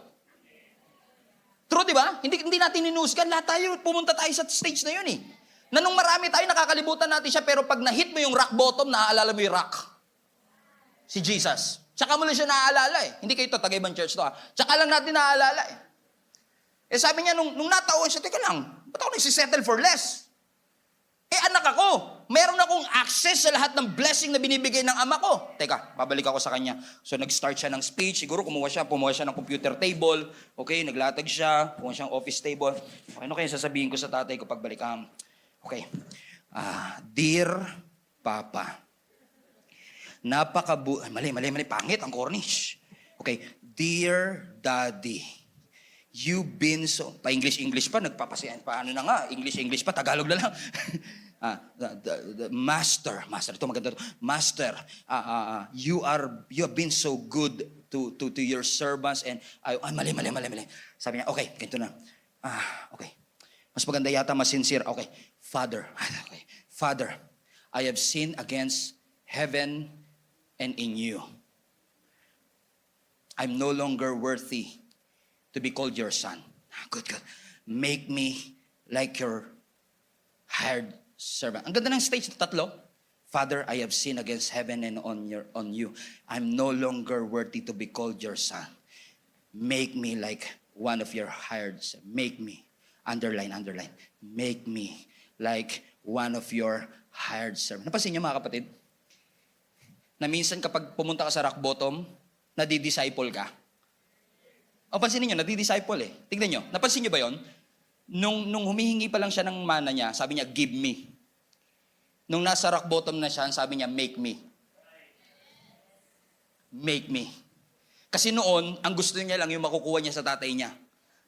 True, di ba? Hindi natin ninusgan. Lahat tayo, pumunta tayo sa stage na yun Na nung marami tayo, nakakalimutan natin siya, pero pag na-hit mo yung rock bottom, naaalala mo yung rock. Si Jesus. Tsaka mo lang siya naaalala Hindi kayo ito, Tagaybang Church to Tsaka lang natin naaalala sabi niya, nung natauhan siya, teka lang, ba't ako nagsisettle for less? Anak ako, meron akong access sa lahat ng blessing na binibigay ng ama ko. Teka, babalik ako sa kanya. So nag-start siya ng speech, siguro pumuha siya ng computer table. Okay, naglatag siya, pumuha siya ng office table. Okay, ano kaya sasabihin ko sa tatay ko pagbalik? Okay, Dear Papa, mali, pangit ang cornish. Okay, Dear Daddy, you've been so, pa-English pa, nagpapasiyan, paano na nga, English pa, Tagalog na lang. The Master, ito maganda to. Master, you have been so good to your servants and, mali. Sabi niya, okay, ganito na. Okay. Mas maganda yata, mas sincere. Okay, Father, I have sinned against heaven and in you. I'm no longer worthy to be called your son. Good. Make me like your hired servant. Ang ganda ng stage, tatlo. Father, I have sinned against heaven and on you. I'm no longer worthy to be called your son. Make me like one of your hired servants. Make me, underline. Make me like one of your hired servants. Napansin niyo mga kapatid? Na minsan kapag pumunta ka sa rock bottom, nadidisciple ka. O pansin niyo, nadidisciple Tignan niyo, napansin niyo ba yon? Nung humihingi pa lang siya ng mana niya, sabi niya, give me. Nung nasa rock bottom na siya, sabi niya, make me. Make me. Kasi noon, ang gusto niya lang yung makukuha niya sa tatay niya.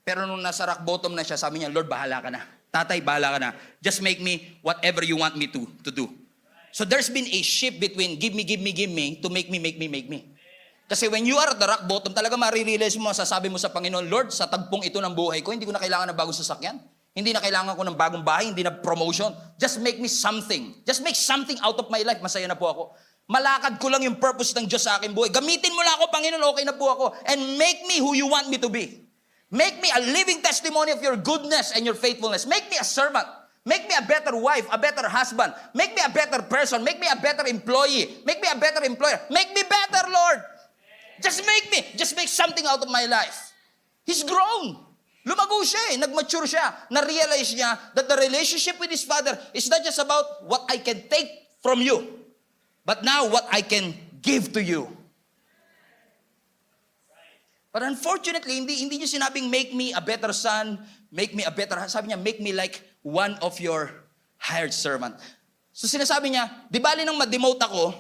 Pero nung nasa rock bottom na siya, sabi niya, Lord, bahala ka na. Tatay, bahala ka na. Just make me whatever you want me to do. So there's been a shift between give me to make me. Kasi when you are at the rock bottom, talaga marirealize mo, masasabi mo sa Panginoon, Lord, sa tagpong ito ng buhay ko, hindi ko na kailangan ng bagong sasakyan. Hindi na kailangan ko ng bagong bahay, hindi na promotion. Just make me something. Just make something out of my life. Masaya na po ako. Malakad ko lang yung purpose ng Diyos sa aking buhay. Gamitin mo lang ako, Panginoon, okay na po ako. And make me who you want me to be. Make me a living testimony of your goodness and your faithfulness. Make me a servant. Make me a better wife, a better husband. Make me a better person. Make me a better employee. Make me a better employer. Make me better, Lord. Just make me. Just make something out of my life. He's grown. Lumago siya eh. Nag-mature siya. Na-realize niya that the relationship with his father is not just about what I can take from you, but now what I can give to you. But unfortunately, hindi niya sinabing, make me a better son, make me a better husband. Sabi niya, make me like one of your hired servant. So sinasabi niya, di bali nang ma-demote ako,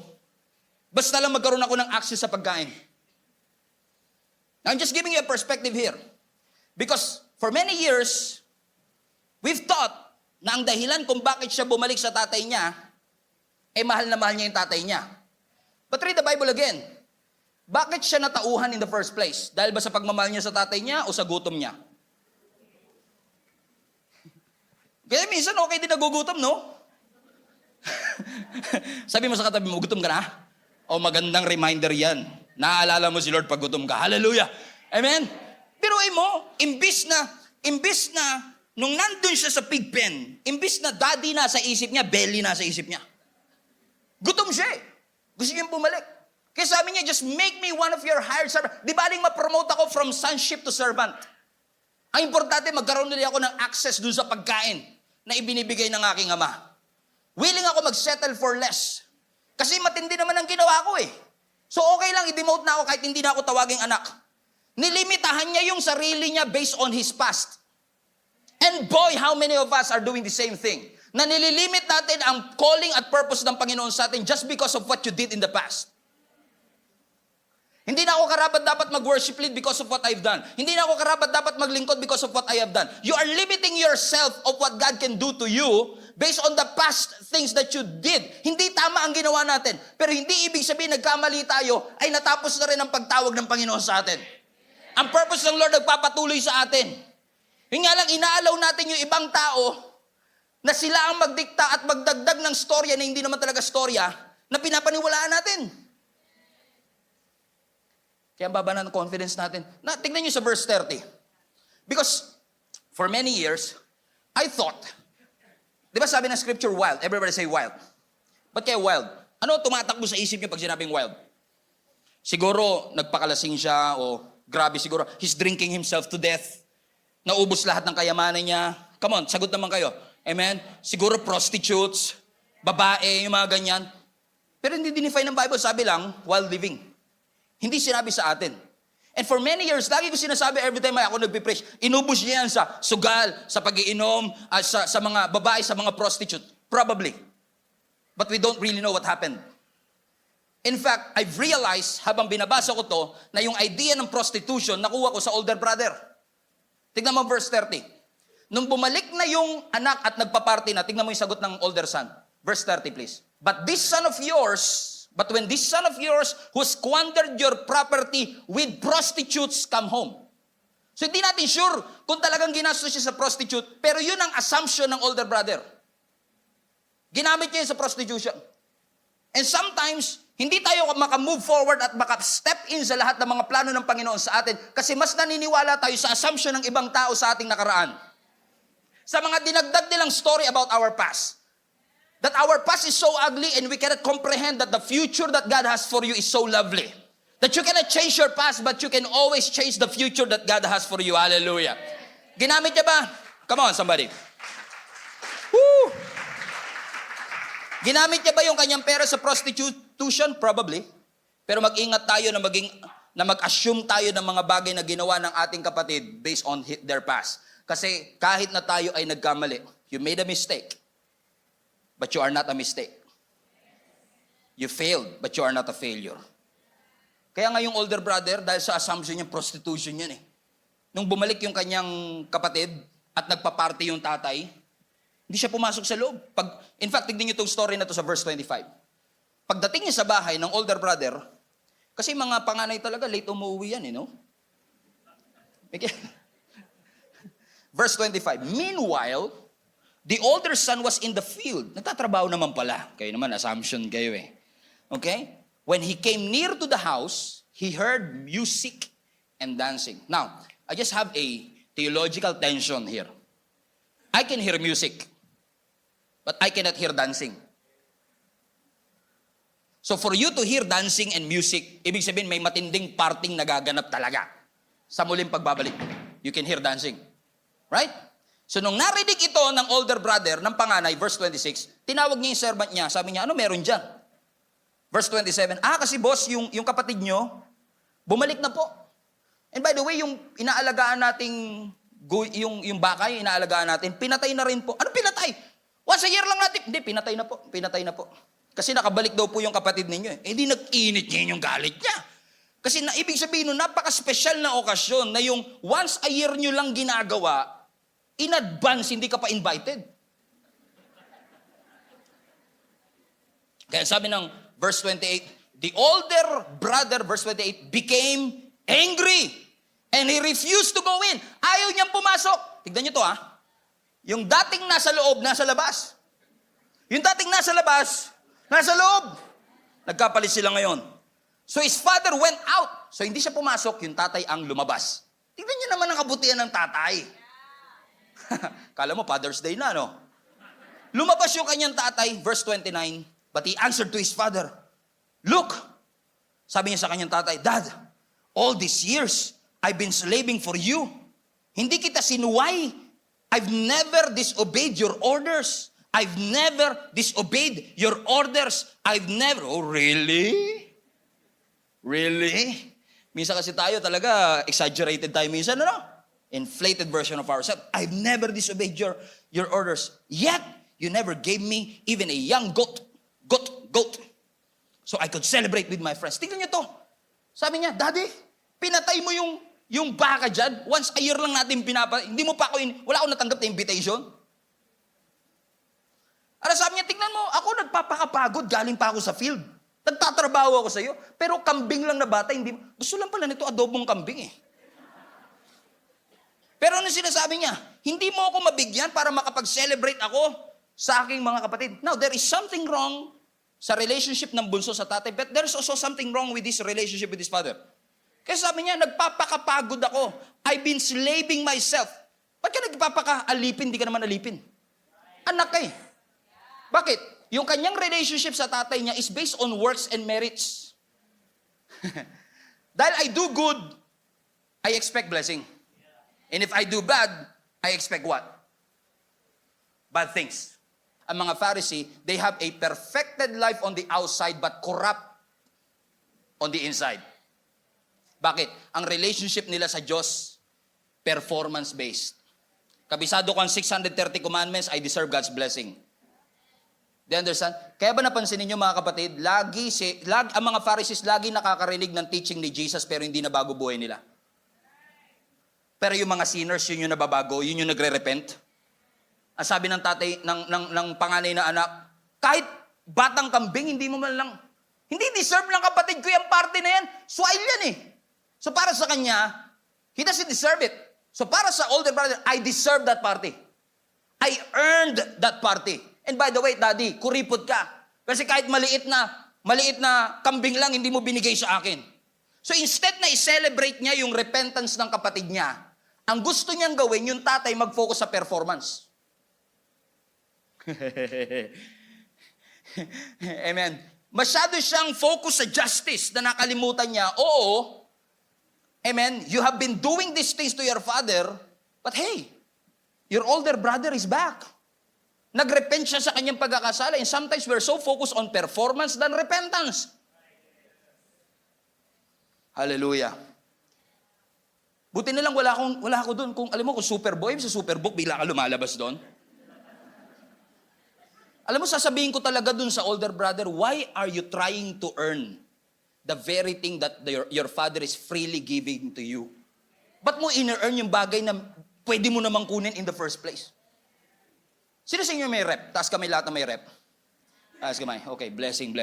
basta lang magkaroon ako ng access sa pagkain. Now, I'm just giving you a perspective here. Because for many years, we've thought na ang dahilan kung bakit siya bumalik sa tatay niya, mahal na mahal niya yung tatay niya. But read the Bible again. Bakit siya natauhan in the first place? Dahil ba sa pagmamahal niya sa tatay niya o sa gutom niya? Kaya minsan okay din nagugutom, no? Sabi mo sa katabi mo, gutom ka na? O magandang reminder yan. Naaalala mo si Lord pag gutom ka. Hallelujah! Amen? Pero mo, imbis na nung nandun siya sa pig pen, imbis na daddy na sa isip niya, belly na sa isip niya. Gutom siya eh. Gusto niyang bumalik. Kaya sabi niya, just make me one of your hired servants. Di ba aling ma-promote ako from sonship to servant? Ang importante, magkaroon nila ako ng access dun sa pagkain na ibinibigay ng aking ama. Willing ako mag-settle for less. Kasi matindi naman ang ginawa ko eh. So okay lang, i-demote na ako kahit hindi na ako tawaging anak. Nilimitahan niya yung sarili niya based on his past. And boy, how many of us are doing the same thing? Na nililimit natin ang calling at purpose ng Panginoon sa atin just because of what you did in the past. Hindi na ako karapat dapat mag-worship lead because of what I've done. Hindi na ako karapat dapat maglingkod because of what I have done. You are limiting yourself of what God can do to you based on the past things that you did. Hindi tama ang ginawa natin. Pero hindi ibig sabihin nagkamali tayo ay natapos na rin ang pagtawag ng Panginoon sa atin. Ang purpose ng Lord nagpapatuloy sa atin. Yung nga lang, inaalaw natin yung ibang tao na sila ang magdikta at magdagdag ng storya na hindi naman talaga storya na pinapaniwalaan natin. Kaya ang baba ng confidence natin. Tingnan nyo sa verse 30. Because for many years, I thought, di ba sabi ng scripture, wild? Everybody say wild. Ba't kaya wild? Ano tumatakbo sa isip nyo pag sinabing wild? Siguro, nagpakalasing siya o grabe siguro, he's drinking himself to death. Naubos lahat ng kayamanan niya. Come on, sagot naman kayo. Amen? Siguro prostitutes, babae, yung mga ganyan. Pero hindi dinefine ng Bible, sabi lang, wild living. Hindi sinabi sa atin. And for many years, lagi ko sinasabi every time ako nagpipreach, inubos niya yan sa sugal, sa pag-iinom, sa mga babae, sa mga prostitute. Probably. But we don't really know what happened. In fact, I've realized, habang binabasa ko to, na yung idea ng prostitution, nakuha ko sa older brother. Tignan mo verse 30. Nung bumalik na yung anak at nagpa-party na, tignan mo yung sagot ng older son. Verse 30, please. But when this son of yours who squandered your property with prostitutes come home. So hindi natin sure kung talagang ginastos siya sa prostitute, pero yun ang assumption ng older brother. Ginamit niya yun sa prostitution. And sometimes, hindi tayo maka-move forward at maka-step in sa lahat ng mga plano ng Panginoon sa atin kasi mas naniniwala tayo sa assumption ng ibang tao sa ating nakaraan. Sa mga dinagdag nilang story about our past. That our past is so ugly and we cannot comprehend that the future that God has for you is so lovely. That you cannot change your past, but you can always change the future that God has for you. Hallelujah. Ginamit niya ba? Come on, somebody. Woo! Ginamit niya ba yung kanyang pera sa prostitution? Probably. Pero mag-ingat tayo na mag-assume tayo ng mga bagay na ginawa ng ating kapatid based on their past. Kasi kahit na tayo ay nagkamali, you made a mistake. But you are not a mistake. You failed, but you are not a failure. Kaya nga yung older brother, dahil sa assumption niya, prostitution yan eh. Nung bumalik yung kanyang kapatid at nagpa-party yung tatay, hindi siya pumasok sa loob. In fact, tignan niyo itong story na to sa verse 25. Pagdating niya sa bahay ng older brother, Kasi mga panganay talaga, late umuwi yan, Okay. Verse 25, meanwhile, the older son was in the field. Nagtatrabaho naman pala. Kayo naman, assumption kayo Okay? When he came near to the house, he heard music and dancing. Now, I just have a theological tension here. I can hear music, but I cannot hear dancing. So for you to hear dancing and music, ibig sabihin may matinding parting nagaganap talaga. Sa muling pagbabalik, you can hear dancing. Right? So nung narinig ito ng older brother, ng panganay, verse 26, tinawag niya yung servant niya. Sabi niya, ano meron dyan? Verse 27, kasi boss, yung kapatid nyo, bumalik na po. And by the way, yung inaalagaan nating, yung baka, yung inaalagaan natin, pinatay na rin po. Ano pinatay? Once a year lang natin. Hindi, pinatay na po. Kasi nakabalik daw po yung kapatid ninyo. Di nag-init niya yung galit niya. Kasi ibig sabihin nun, napaka-special na okasyon na yung once a year nyo lang ginagawa, in advance, hindi ka pa invited. Kaya sabi ng verse 28, the older brother, verse 28, became angry and he refused to go in. Ayaw niyang pumasok. Tignan niyo to Yung dating nasa loob, nasa labas. Yung dating nasa labas, nasa loob. Nagkapalit sila ngayon. So his father went out. So hindi siya pumasok, yung tatay ang lumabas. Tignan niyo naman ang kabutihan ng tatay. Kala mo, Father's Day na, Lumabas yung kanyang tatay, verse 29, but he answered to his father, look, sabi niya sa kanyang tatay, Dad, all these years, I've been slaving for you. Hindi kita sinuway. I've never disobeyed your orders. I've never disobeyed your orders. Oh, really? Really? Minsan kasi tayo talaga, exaggerated tayo minsan, Inflated version of ourselves. I've never disobeyed your orders. Yet, you never gave me even a young goat. So I could celebrate with my friends. Tingnan niyo to. Sabi niya, Daddy, pinatay mo yung baka dyan. Once a year lang natin hindi mo pa wala akong natanggap na invitation. Ano sabi niya, tingnan mo, ako nagpapakapagod, galing pa ako sa field. Nagtatrabaho ako sa iyo, pero kambing lang na bata, gusto lang pala nito adobong kambing Pero ano sinasabi niya? Hindi mo ako mabigyan para makapag-celebrate ako sa aking mga kapatid. Now, there is something wrong sa relationship ng bunso sa tatay, but there's also something wrong with this relationship with his father. Kaya sabi niya, nagpapakapagod ako. I've been slaving myself. Ba't ka nagpapaka-alipin, di ka naman alipin? Anak ka Bakit? Yung kanyang relationship sa tatay niya is based on works and merits. Dahil I do good, I expect blessing. And if I do bad, I expect what? Bad things. Ang mga Pharisee, they have a perfected life on the outside but corrupt on the inside. Bakit? Ang relationship nila sa Diyos, performance-based. Kabisado ko ang 630 commandments, I deserve God's blessing. Do you understand? Kaya ba napansin ninyo mga kapatid, ang mga Pharisees lagi nakakarinig ng teaching ni Jesus pero hindi na bago buhay nila. Pero yung mga sinners, yun yung nababago, yun yung nagre-repent. Ang sabi ng tatay, ng panganay na anak, kahit batang kambing, hindi deserve ng kapatid ko yung party na yan. Swile yan So para sa kanya, he doesn't deserve it. So para sa older brother, I deserve that party. I earned that party. And by the way, Daddy, kuripot ka. Kasi kahit maliit na kambing lang, hindi mo binigay sa akin. So instead na i-celebrate niya yung repentance ng kapatid niya, ang gusto niyang gawin, yung tatay mag-focus sa performance. Amen. Masyado siyang focus sa justice na nakalimutan niya, amen, you have been doing these things to your father, but hey, your older brother is back. Nagrepent siya sa kanyang pagkakasala. And sometimes we're so focused on performance than repentance. Hallelujah. Buti na lang wala ako doon. Kung alam mo, kung Superboy, sa Superbook, bigla ka lumalabas doon. Alam mo, sasabihin ko talaga doon sa older brother, why are you trying to earn the very thing that your father is freely giving to you? Ba't mo ina-earn yung bagay na pwede mo namang kunin in the first place? Sino sa inyo may rep? Taas kamay lahat na may rep. Taas kamay. Okay, blessing.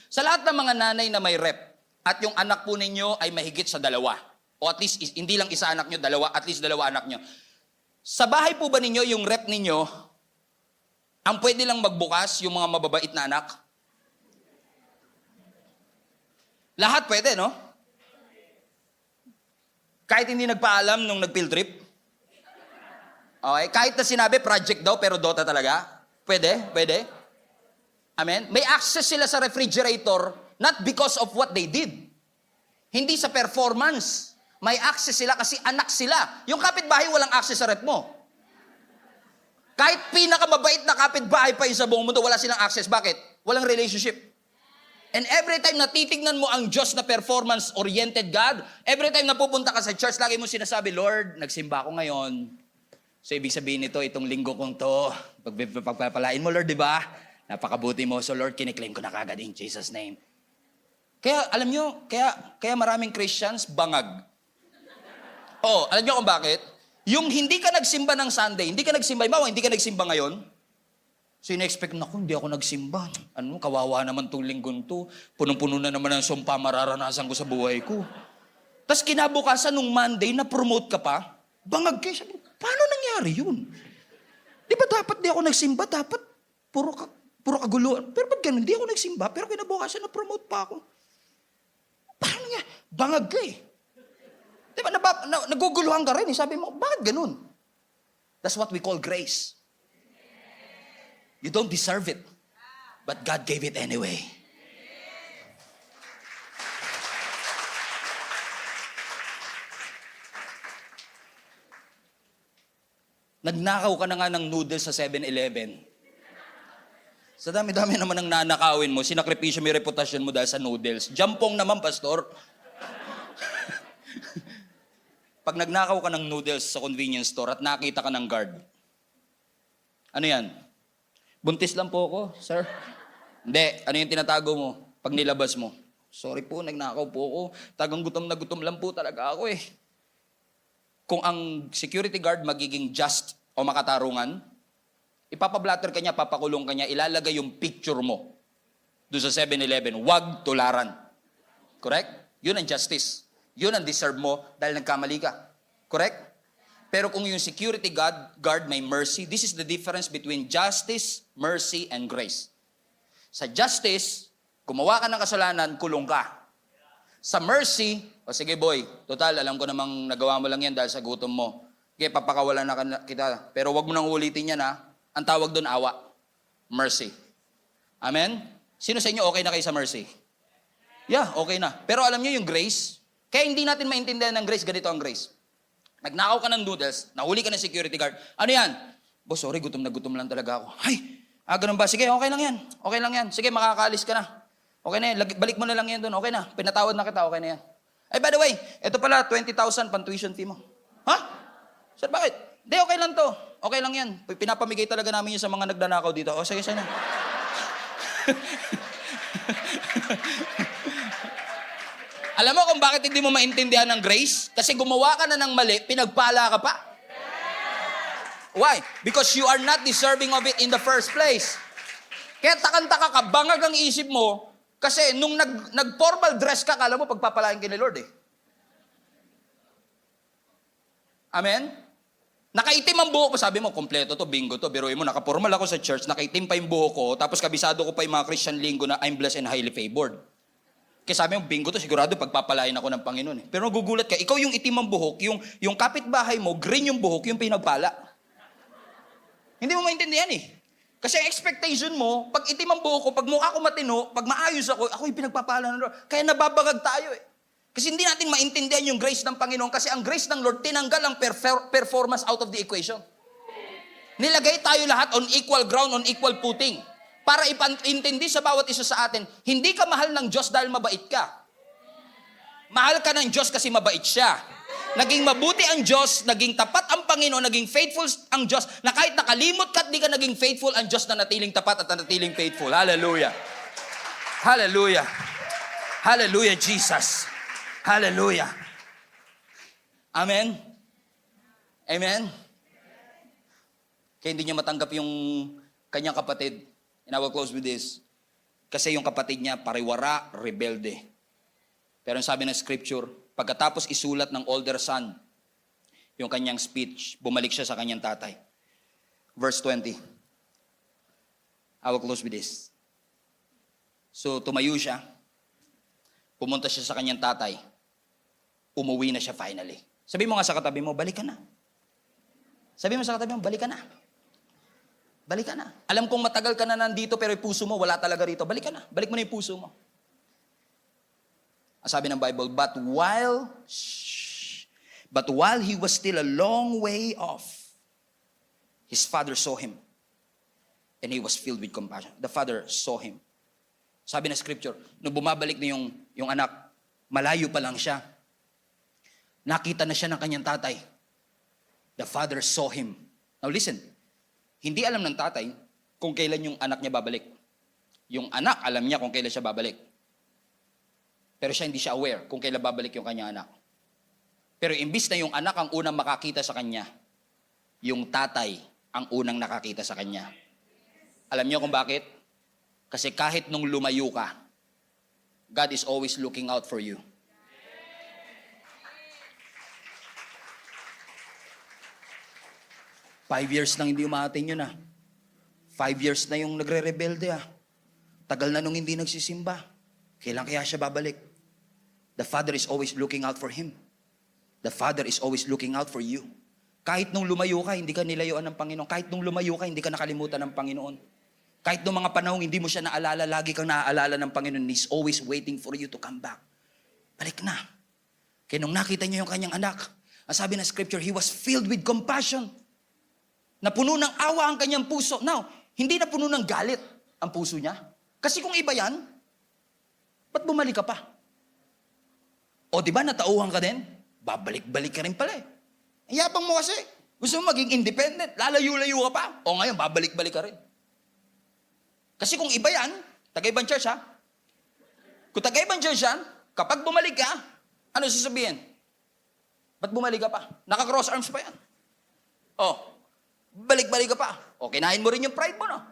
Sa lahat ng mga nanay na may rep, at yung anak po ninyo ay mahigit sa 2. O at least, hindi lang isa anak nyo, 2, at least 2 anak nyo. Sa bahay po ba ninyo, yung rep ninyo, ang pwede lang magbukas yung mga mababait na anak? Lahat pwede, no? Kahit hindi nagpaalam nung nag-field trip? Okay, kahit na sinabi project daw, pero Dota talaga? Pwede? Pwede? Amen? May access sila sa refrigerator, not because of what they did. Hindi sa performance. May access sila kasi anak sila. Yung kapitbahay walang access sa rep mo. Kahit pinakamabait na kapitbahay pa yung sa buong mundo, wala silang access. Bakit? Walang relationship. And every time na titignan mo ang Diyos na performance-oriented God, every time na pupunta ka sa church, lagi mo sinasabi, Lord, nagsimba ako ngayon. So, ibig sabihin nito, itong linggo kong to, pagpapalain mo, Lord, di ba? Napakabuti mo. So, Lord, kiniklaim ko na kagad in Jesus' name. Kaya, alam nyo, kaya maraming Christians, bangag. Oh, alam nyo kung bakit? Yung hindi ka nagsimba ng Sunday, hindi ka nagsimba ngayon, so ina-expect na hindi ako nagsimba. Ano, kawawa naman tong linggon to. Punong-puno na naman ang sumpa mararanasan ko sa buhay ko. Tapos kinabukasan nung Monday, na-promote ka pa, bangag kayo. Sabi, paano nangyari yun? Di ba dapat di ako nagsimba? Dapat puro kaguluhan. Pero ba't ganun? Di ako nagsimba, pero kinabukasan na-promote pa ako. Paano nga? Bangag ka eh. Di ba, naguguluhan ka rin eh. Sabi mo, bakit ganun? That's what we call grace. You don't deserve it. But God gave it anyway. Nagnakaw ka na nga ng noodles sa 7-Eleven. Sa dami-dami naman ng nanakawin mo, sinakripisyo mo yung reputasyon mo dahil sa noodles. Jampong naman, pastor. Pag nagnakaw ka ng noodles sa convenience store at nakita ka ng guard, ano yan? Buntis lang po ako, sir. Hindi, ano yung tinatago mo pag nilabas mo? Sorry po, nagnakaw po ako. Tagang gutom na gutom lang po talaga ako eh. Kung ang security guard magiging just o makatarungan, ipapablatter ka niya, papakulong ka niya, ilalagay yung picture mo doon sa 7-Eleven. Huwag tularan. Correct? Yun ang justice. Yun ang deserve mo dahil nagkamali ka. Correct? Pero kung yung security guard may mercy, this is the difference between justice, mercy, and grace. Sa justice, gumawa ka ng kasalanan, kulong ka. Sa mercy, o sige boy, total, alam ko namang nagawa mo lang yan dahil sa gutom mo. Okay, papakawalan na kita. Pero wag mo nang ulitin yan ha. Ang tawag doon, awa. Mercy. Amen? Sino sa inyo okay na kayo sa mercy? Yeah, okay na. Pero alam niyo yung grace, kaya hindi natin maintindihan ng grace, ganito ang grace. Nagnakaw ka ng noodles, nahuli ka ng security guard. Ano yan? Boss, sorry, gutom na gutom lang talaga ako. Ay, ganun ba? Sige, okay lang yan. Okay lang yan. Sige, makakaalis ka na. Okay na yan. Balik mo na lang yan doon. Okay na. Pinatawad na kita. Okay na yan. Ay, by the way, ito pala, 20,000 pang tuition fee mo. Ha? Sir, bakit? Hindi, okay lang to. Okay lang yan. Pinapamigay talaga namin yun sa mga nagnanakaw dito. O, sige, sana. Alam mo kung bakit hindi mo maintindihan ng grace? Kasi gumawa ka na ng mali, pinagpala ka pa. Why? Because you are not deserving of it in the first place. Kaya takang-taka ka, bangag ang isip mo, kasi nung nag-formal dress ka, kala mo pagpapalain ka ni Lord eh. Amen? Nakaitim ang buhok ko, sabi mo, kompleto to, bingo to, biruin mo, nakapormal ako sa church, nakaitim pa yung buhok ko, tapos kabisado ko pa yung mga Christian lingo na I'm blessed and highly favored. Kaya sabi mo, bingo to, sigurado pagpapalain ako ng Panginoon eh. Pero nagugulat ka, ikaw yung itim ang buhok, yung kapitbahay mo, green yung buhok, yung pinagpala. Hindi mo maintindihan eh. Kasi expectation mo, pag itim ang buhok ko, pag mukha ko matino, pag maayos ako yung pinagpapala ng Lord. Kaya nababagag tayo eh. Kasi hindi natin maintindihan yung grace ng Panginoon kasi ang grace ng Lord, tinanggal ang performance out of the equation. Nilagay tayo lahat on equal ground, on equal footing. Para ipantindi sa bawat isa sa atin, hindi ka mahal ng Diyos dahil mabait ka. Mahal ka ng Diyos kasi mabait siya. Naging mabuti ang Diyos, naging tapat ang Panginoon, naging faithful ang Diyos, na kahit nakalimot ka at di ka naging faithful, ang Diyos na natiling tapat at natiling faithful. Hallelujah. Hallelujah. Hallelujah, Jesus. Hallelujah. Amen. Amen. Kaya hindi niya matanggap yung kanyang kapatid. And I will close with this. Kasi yung kapatid niya, pariwara, rebelde. Pero ang sabi ng scripture, pagkatapos isulat ng older son, yung kanyang speech, bumalik siya sa kanyang tatay. Verse 20. I will close with this. So, tumayo siya. Pumunta siya sa kanyang tatay. Umuwi na siya finally. Sabi mo nga sa katabi mo, balik ka na. Sabi mo sa katabi mo, balik ka na. Balik ka na. Alam kong matagal ka na nandito pero yung puso mo wala talaga rito. Balik ka na. Balik mo na yung puso mo. Ang sabi ng Bible, but while he was still a long way off, his father saw him. And he was filled with compassion. The father saw him. Sabi ng scripture, nung bumabalik na yung anak, malayo pa lang siya. Nakita na siya ng kanyang tatay. The father saw him. Now listen, hindi alam ng tatay kung kailan yung anak niya babalik. Yung anak, alam niya kung kailan siya babalik. Pero siya hindi siya aware kung kailan babalik yung kanyang anak. Pero imbis na yung anak ang unang makakita sa kanya, yung tatay ang unang nakakita sa kanya. Alam niyo kung bakit? Kasi kahit nung lumayo ka, God is always looking out for you. Five years nang hindi umaatin yun 5 years na yung nagre-rebelde Tagal na nung hindi nagsisimba. Kailan kaya siya babalik? The Father is always looking out for him. The Father is always looking out for you. Kahit nung lumayo ka, hindi ka nilayuan ng Panginoon. Kahit nung lumayo ka, hindi ka nakalimutan ng Panginoon. Kahit nung mga panahong hindi mo siya naalala, lagi kang naaalala ng Panginoon. He's always waiting for you to come back. Balik na. Kaya nung nakita niya yung kanyang anak, ang sabi ng scripture, he was filled with compassion. Napuno ng awa ang kanyang puso. Now, hindi na puno ng galit ang puso niya. Kasi kung iba yan, ba't bumalik ka pa? O di ba natauhan ka din? Babalik-balik ka rin pala Ang yabang mo kasi. Gusto mo maging independent. Lalayo-layo ka pa. O ngayon, babalik-balik ka rin. Kasi kung iba yan, taga-ibang church Kung taga-ibang church yan, kapag bumalik ka, ano sasabihin? Ba't bumalik ka pa? Naka-cross arms pa yan. O, balik-balik ka pa. O, kinain mo rin yung pride mo, no?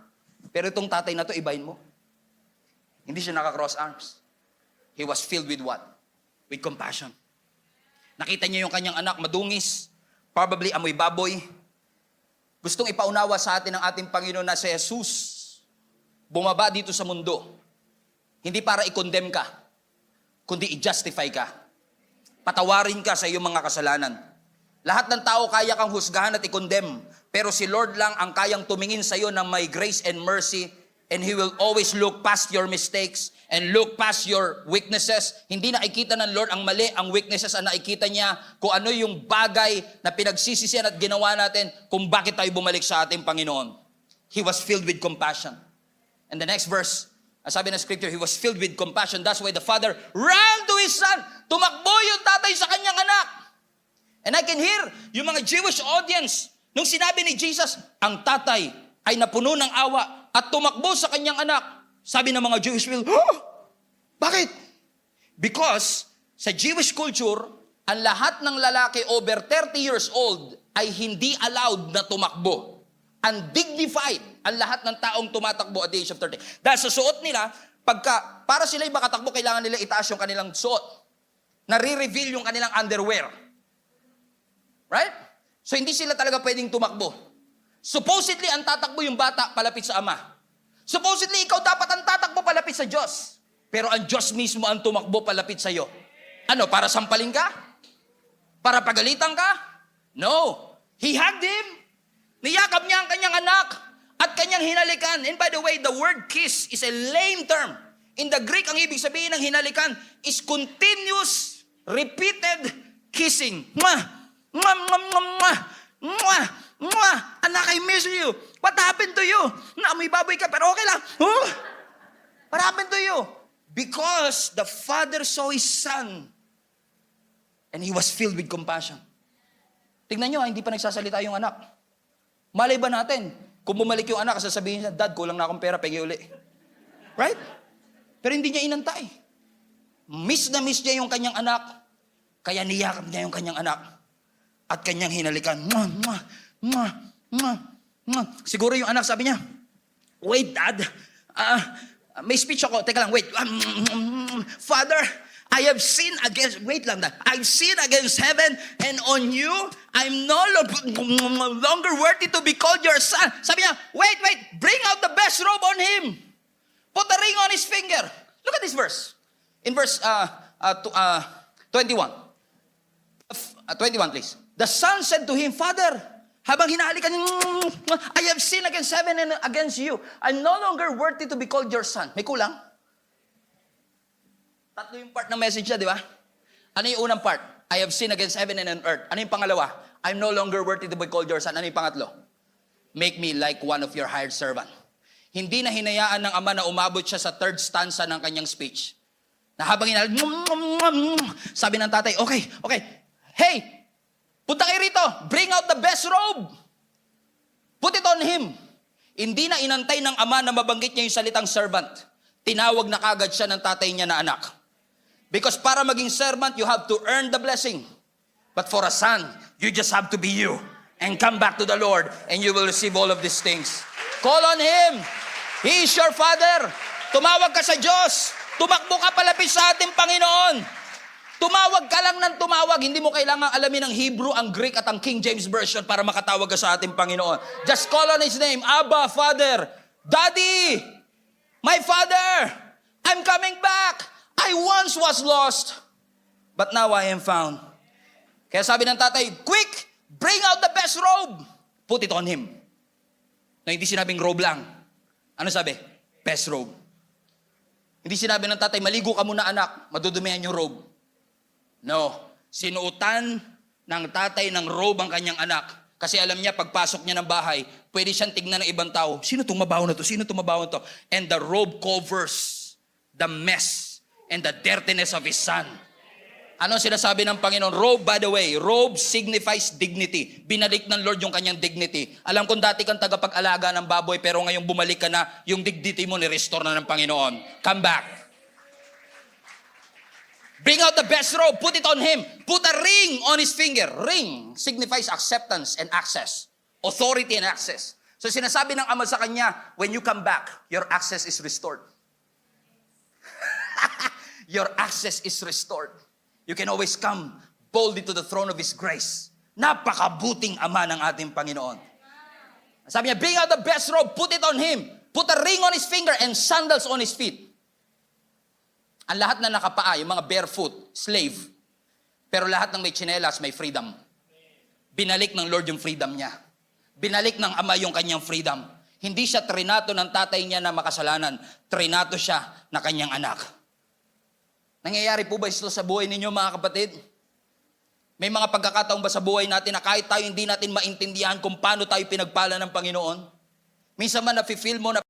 Pero itong tatay na to, ibahin mo. Hindi siya naka-cross arms. He was filled with what? With compassion. Nakita niya yung kanyang anak, madungis, probably amoy baboy. Gustong ipaunawa sa atin ng ating Panginoon na si Jesus bumaba dito sa mundo. Hindi para i-condemn ka, kundi i-justify ka. Patawarin ka sa iyong mga kasalanan. Lahat ng tao kaya kang husgahan at i-condemn, pero si Lord lang ang kayang tumingin sa iyo ng may grace and mercy, and He will always look past your mistakes and look past your weaknesses. Hindi nakikita ng Lord ang mali, ang weaknesses, ang nakikita niya kung ano yung bagay na pinagsisisihan at ginawa natin kung bakit tayo bumalik sa ating Panginoon. He was filled with compassion. And the next verse, as sabi ng scripture, he was filled with compassion. That's why the father ran to his son. Tumakbo yung tatay sa kanyang anak. And I can hear yung mga Jewish audience, nung sinabi ni Jesus, ang tatay ay napuno ng awa at tumakbo sa kanyang anak. Sabi ng mga Jewish people, bakit? Because sa Jewish culture, ang lahat ng lalaki over 30 years old ay hindi allowed na tumakbo. Undignified ang lahat ng taong tumatakbo at the age of 30. Dahil sa suot nila, para sila makatakbo, kailangan nila itaas yung kanilang suot. Nare-reveal yung kanilang underwear. Right? So hindi sila talaga pwedeng tumakbo. Supposedly, ang tatakbo yung bata palapit sa ama. Supposedly, ikaw dapat ang tatakbo palapit sa Diyos. Pero ang Diyos mismo ang tumakbo palapit sa iyo. Ano, para sampalin ka? Para pagalitan ka? No. He hugged him. Niyakap niya ang kanyang anak at kanyang hinalikan. And by the way, the word kiss is a lame term. In the Greek, ang ibig sabihin ng hinalikan is continuous, repeated kissing. Mwah! Mwah! Mwah! Mwah! Mwah! Mwah! Anak, I miss you. What happened to you? Naamoy baboy ka, pero okay lang. Huh? What happened to you? Because the father saw his son and he was filled with compassion. Tignan nyo, hindi pa nagsasalita yung anak. Malay ba natin, kung bumalik yung anak, sasabihin niya, Dad, kulang na akong pera, pegi uli. Right? Pero hindi niya inantay. Miss na miss niya yung kanyang anak, kaya niyakap niya yung kanyang anak at kanyang hinalikan. Mwah, mwah, mwah, mwah, mwah. Siguro yung anak sabi niya, wait, Dad, may speech ako. Teka lang, wait. Father, I have sinned against, wait lang na, I've sinned against heaven and on you, I'm no longer worthy to be called your son. Sabi niya, wait, bring out the best robe on him. Put a ring on his finger. Look at this verse. In verse 21. 21, please. The son said to him, Father, habang hinahalikan niya, I have sinned against heaven and against you. I'm no longer worthy to be called your son. May kulang? Tatlo yung part ng message niya, di ba? Ano yung unang part? I have sinned against heaven and on earth. Ano yung pangalawa? I'm no longer worthy to be called your son. Ano yung pangatlo? Make me like one of your hired servant. Hindi na hinayaan ng ama na umabot siya sa third stanza ng kanyang speech. Na habang sabi ng tatay, okay, hey, punta kayo rito, bring out the best robe. Put it on him. Hindi na inantay ng ama na mabanggit niya yung salitang servant. Tinawag na kagad siya ng tatay niya na anak. Because para maging servant, you have to earn the blessing. But for a son, you just have to be you. And come back to the Lord, and you will receive all of these things. Call on Him. He is your Father. Tumawag ka sa Diyos. Tumakbo ka palapit sa ating Panginoon. Tumawag ka lang ng tumawag. Hindi mo kailangan alamin ang Hebrew, ang Greek, at ang King James Version para makatawag ka sa ating Panginoon. Just call on His name. Abba, Father. Daddy, my Father, I'm coming back. I once was lost, but now I am found. Kaya sabi ng tatay, quick, bring out the best robe. Put it on him. Na hindi sinabing robe lang. Ano sabi? Best robe. Hindi sinabi ng tatay, maligo ka muna anak, madudumihan yung robe. No. Sinuotan ng tatay ng robe ang kanyang anak. Kasi alam niya, pagpasok niya ng bahay, pwede siyang tignan ng ibang tao. Sino itong mabaho na to? Sino itong mabaho na to? And the robe covers the mess and the dirtiness of his son. Ano sinasabi ng Panginoon? Robe, by the way, robe signifies dignity. Binalik ng Lord yung kanyang dignity. Alam kong dati kang tagapag-alaga ng baboy, pero ngayong bumalik ka na, yung dignity mo ni-restore na ng Panginoon. Come back. Bring out the best robe, put it on him. Put a ring on his finger. Ring signifies acceptance and access. Authority and access. So sinasabi ng ama sa kanya, when you come back, your access is restored. Your access is restored. You can always come boldly to the throne of His grace. Napakabuting ama ng ating Panginoon. Sabi niya, bring out the best robe, put it on him. Put a ring on his finger and sandals on his feet. Ang lahat na nakapaa, yung mga barefoot, slave. Pero lahat ng may tsinelas, may freedom. Binalik ng Lord yung freedom niya. Binalik ng ama yung kanyang freedom. Hindi siya trinato ng tatay niya na makasalanan. Trinato siya na kanyang anak. Nangyayari po ba ito sa buhay ninyo, mga kapatid? May mga pagkakataon ba sa buhay natin na kahit tayo hindi natin maintindihan kung paano tayo pinagpala ng Panginoon? Minsan man nafe-feel mo na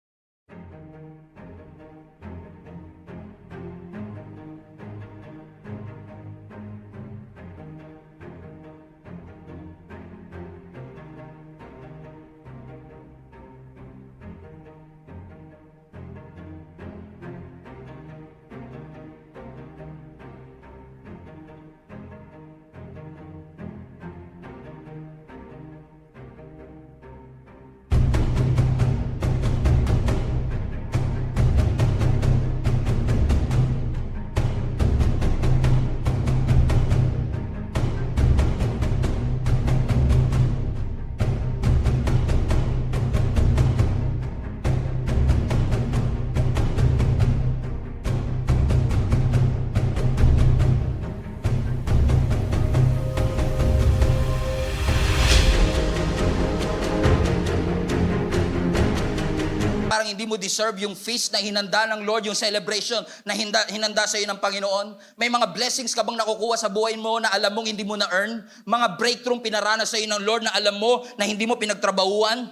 parang hindi mo deserve yung feast na hinanda ng Lord, yung celebration na hinanda sa iyo ng Panginoon. May mga blessings ka bang nakukuha sa buhay mo na alam mong hindi mo na-earn? Mga breakthrough pinaranas sa iyo ng Lord na alam mo na hindi mo pinagtrabahuan?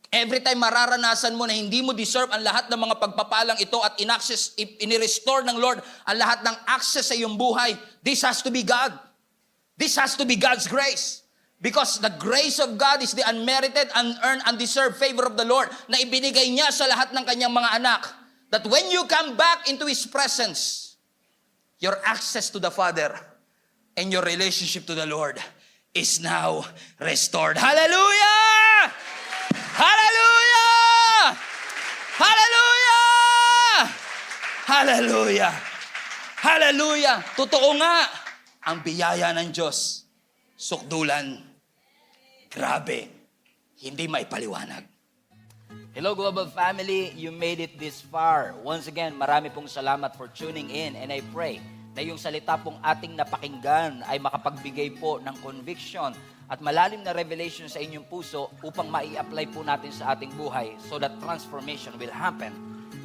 Every time mararanasan mo na hindi mo deserve ang lahat ng mga pagpapalang ito at inirestore ng Lord ang lahat ng access sa iyong buhay, this has to be God. This has to be God's grace. Because the grace of God is the unmerited, unearned, undeserved favor of the Lord na ibinigay niya sa lahat ng kanyang mga anak. That when you come back into His presence, your access to the Father and your relationship to the Lord is now restored. Hallelujah! Hallelujah! Hallelujah! Hallelujah! Hallelujah! Totoo nga! Ang biyaya ng Diyos, sukdulan, grabe, hindi maipaliwanag. Hello Global Family, you made it this far. Once again, marami pong salamat for tuning in and I pray na yung salita pong ating napakinggan ay makapagbigay po ng conviction at malalim na revelation sa inyong puso upang mai-apply po natin sa ating buhay so that transformation will happen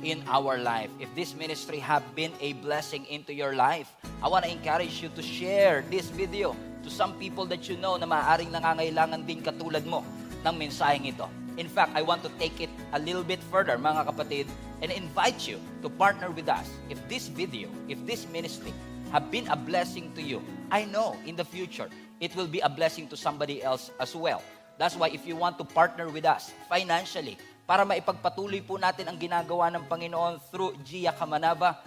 in our life. If this ministry have been a blessing into your life, I want to encourage you to share this video to some people that you know na maaaring nangangailangan din katulad mo ng mensaheng ito. In fact, I want to take it a little bit further, mga kapatid, and invite you to partner with us. If this video, if this ministry have been a blessing to you, I know in the future, it will be a blessing to somebody else as well. That's why if you want to partner with us financially, para maipagpatuloy po natin ang ginagawa ng Panginoon through Gia Kamanava,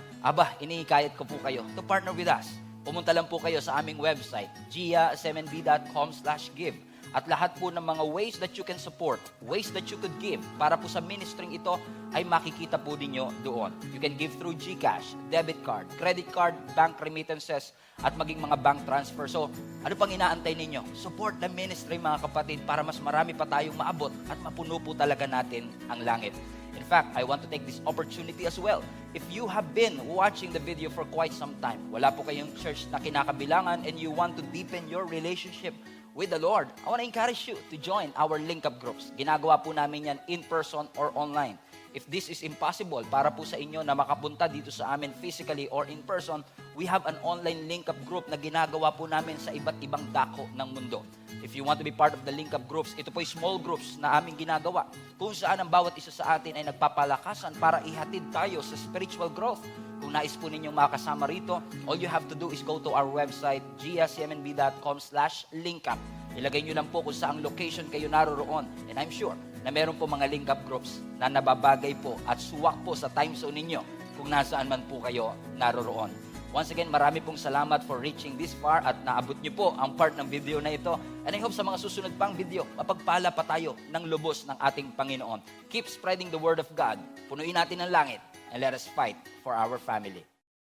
inihikayat ko po kayo to partner with us. Pumunta lang po kayo sa aming website, gia7b.com/give. At lahat po ng mga ways that you can support, ways that you could give para po sa ministering ito ay makikita po ninyo doon. You can give through GCash, debit card, credit card, bank remittances, at maging mga bank transfer. So, ano pang inaantay ninyo? Support the ministry mga kapatid para mas marami pa tayong maabot at mapuno po talaga natin ang langit. In fact, I want to take this opportunity as well. If you have been watching the video for quite some time, wala po kayong church na kinakabilangan and you want to deepen your relationship with the Lord, I want to encourage you to join our link-up groups. Ginagawa po namin yan in person or online. If this is impossible para po sa inyo na makapunta dito sa amin physically or in person, we have an online link-up group na ginagawa po namin sa iba't ibang dako ng mundo. If you want to be part of the link-up groups, ito po ay small groups na aming ginagawa kung saan ang bawat isa sa atin ay nagpapalakasan para ihatid tayo sa spiritual growth. Kung nais po ninyong makasama rito, all you have to do is go to our website, gia7b.com/linkup. Ilagay nyo lang po kung saang location kayo naroroon. And I'm sure na meron po mga link-up groups na nababagay po at suwak po sa time zone ninyo kung nasaan man po kayo naroroon. Once again, marami pong salamat for reaching this far at naabot nyo po ang part ng video na ito. And I hope sa mga susunod pang video, mapagpala pa tayo ng lubos ng ating Panginoon. Keep spreading the word of God. Punuin natin ang langit and let us fight for our family.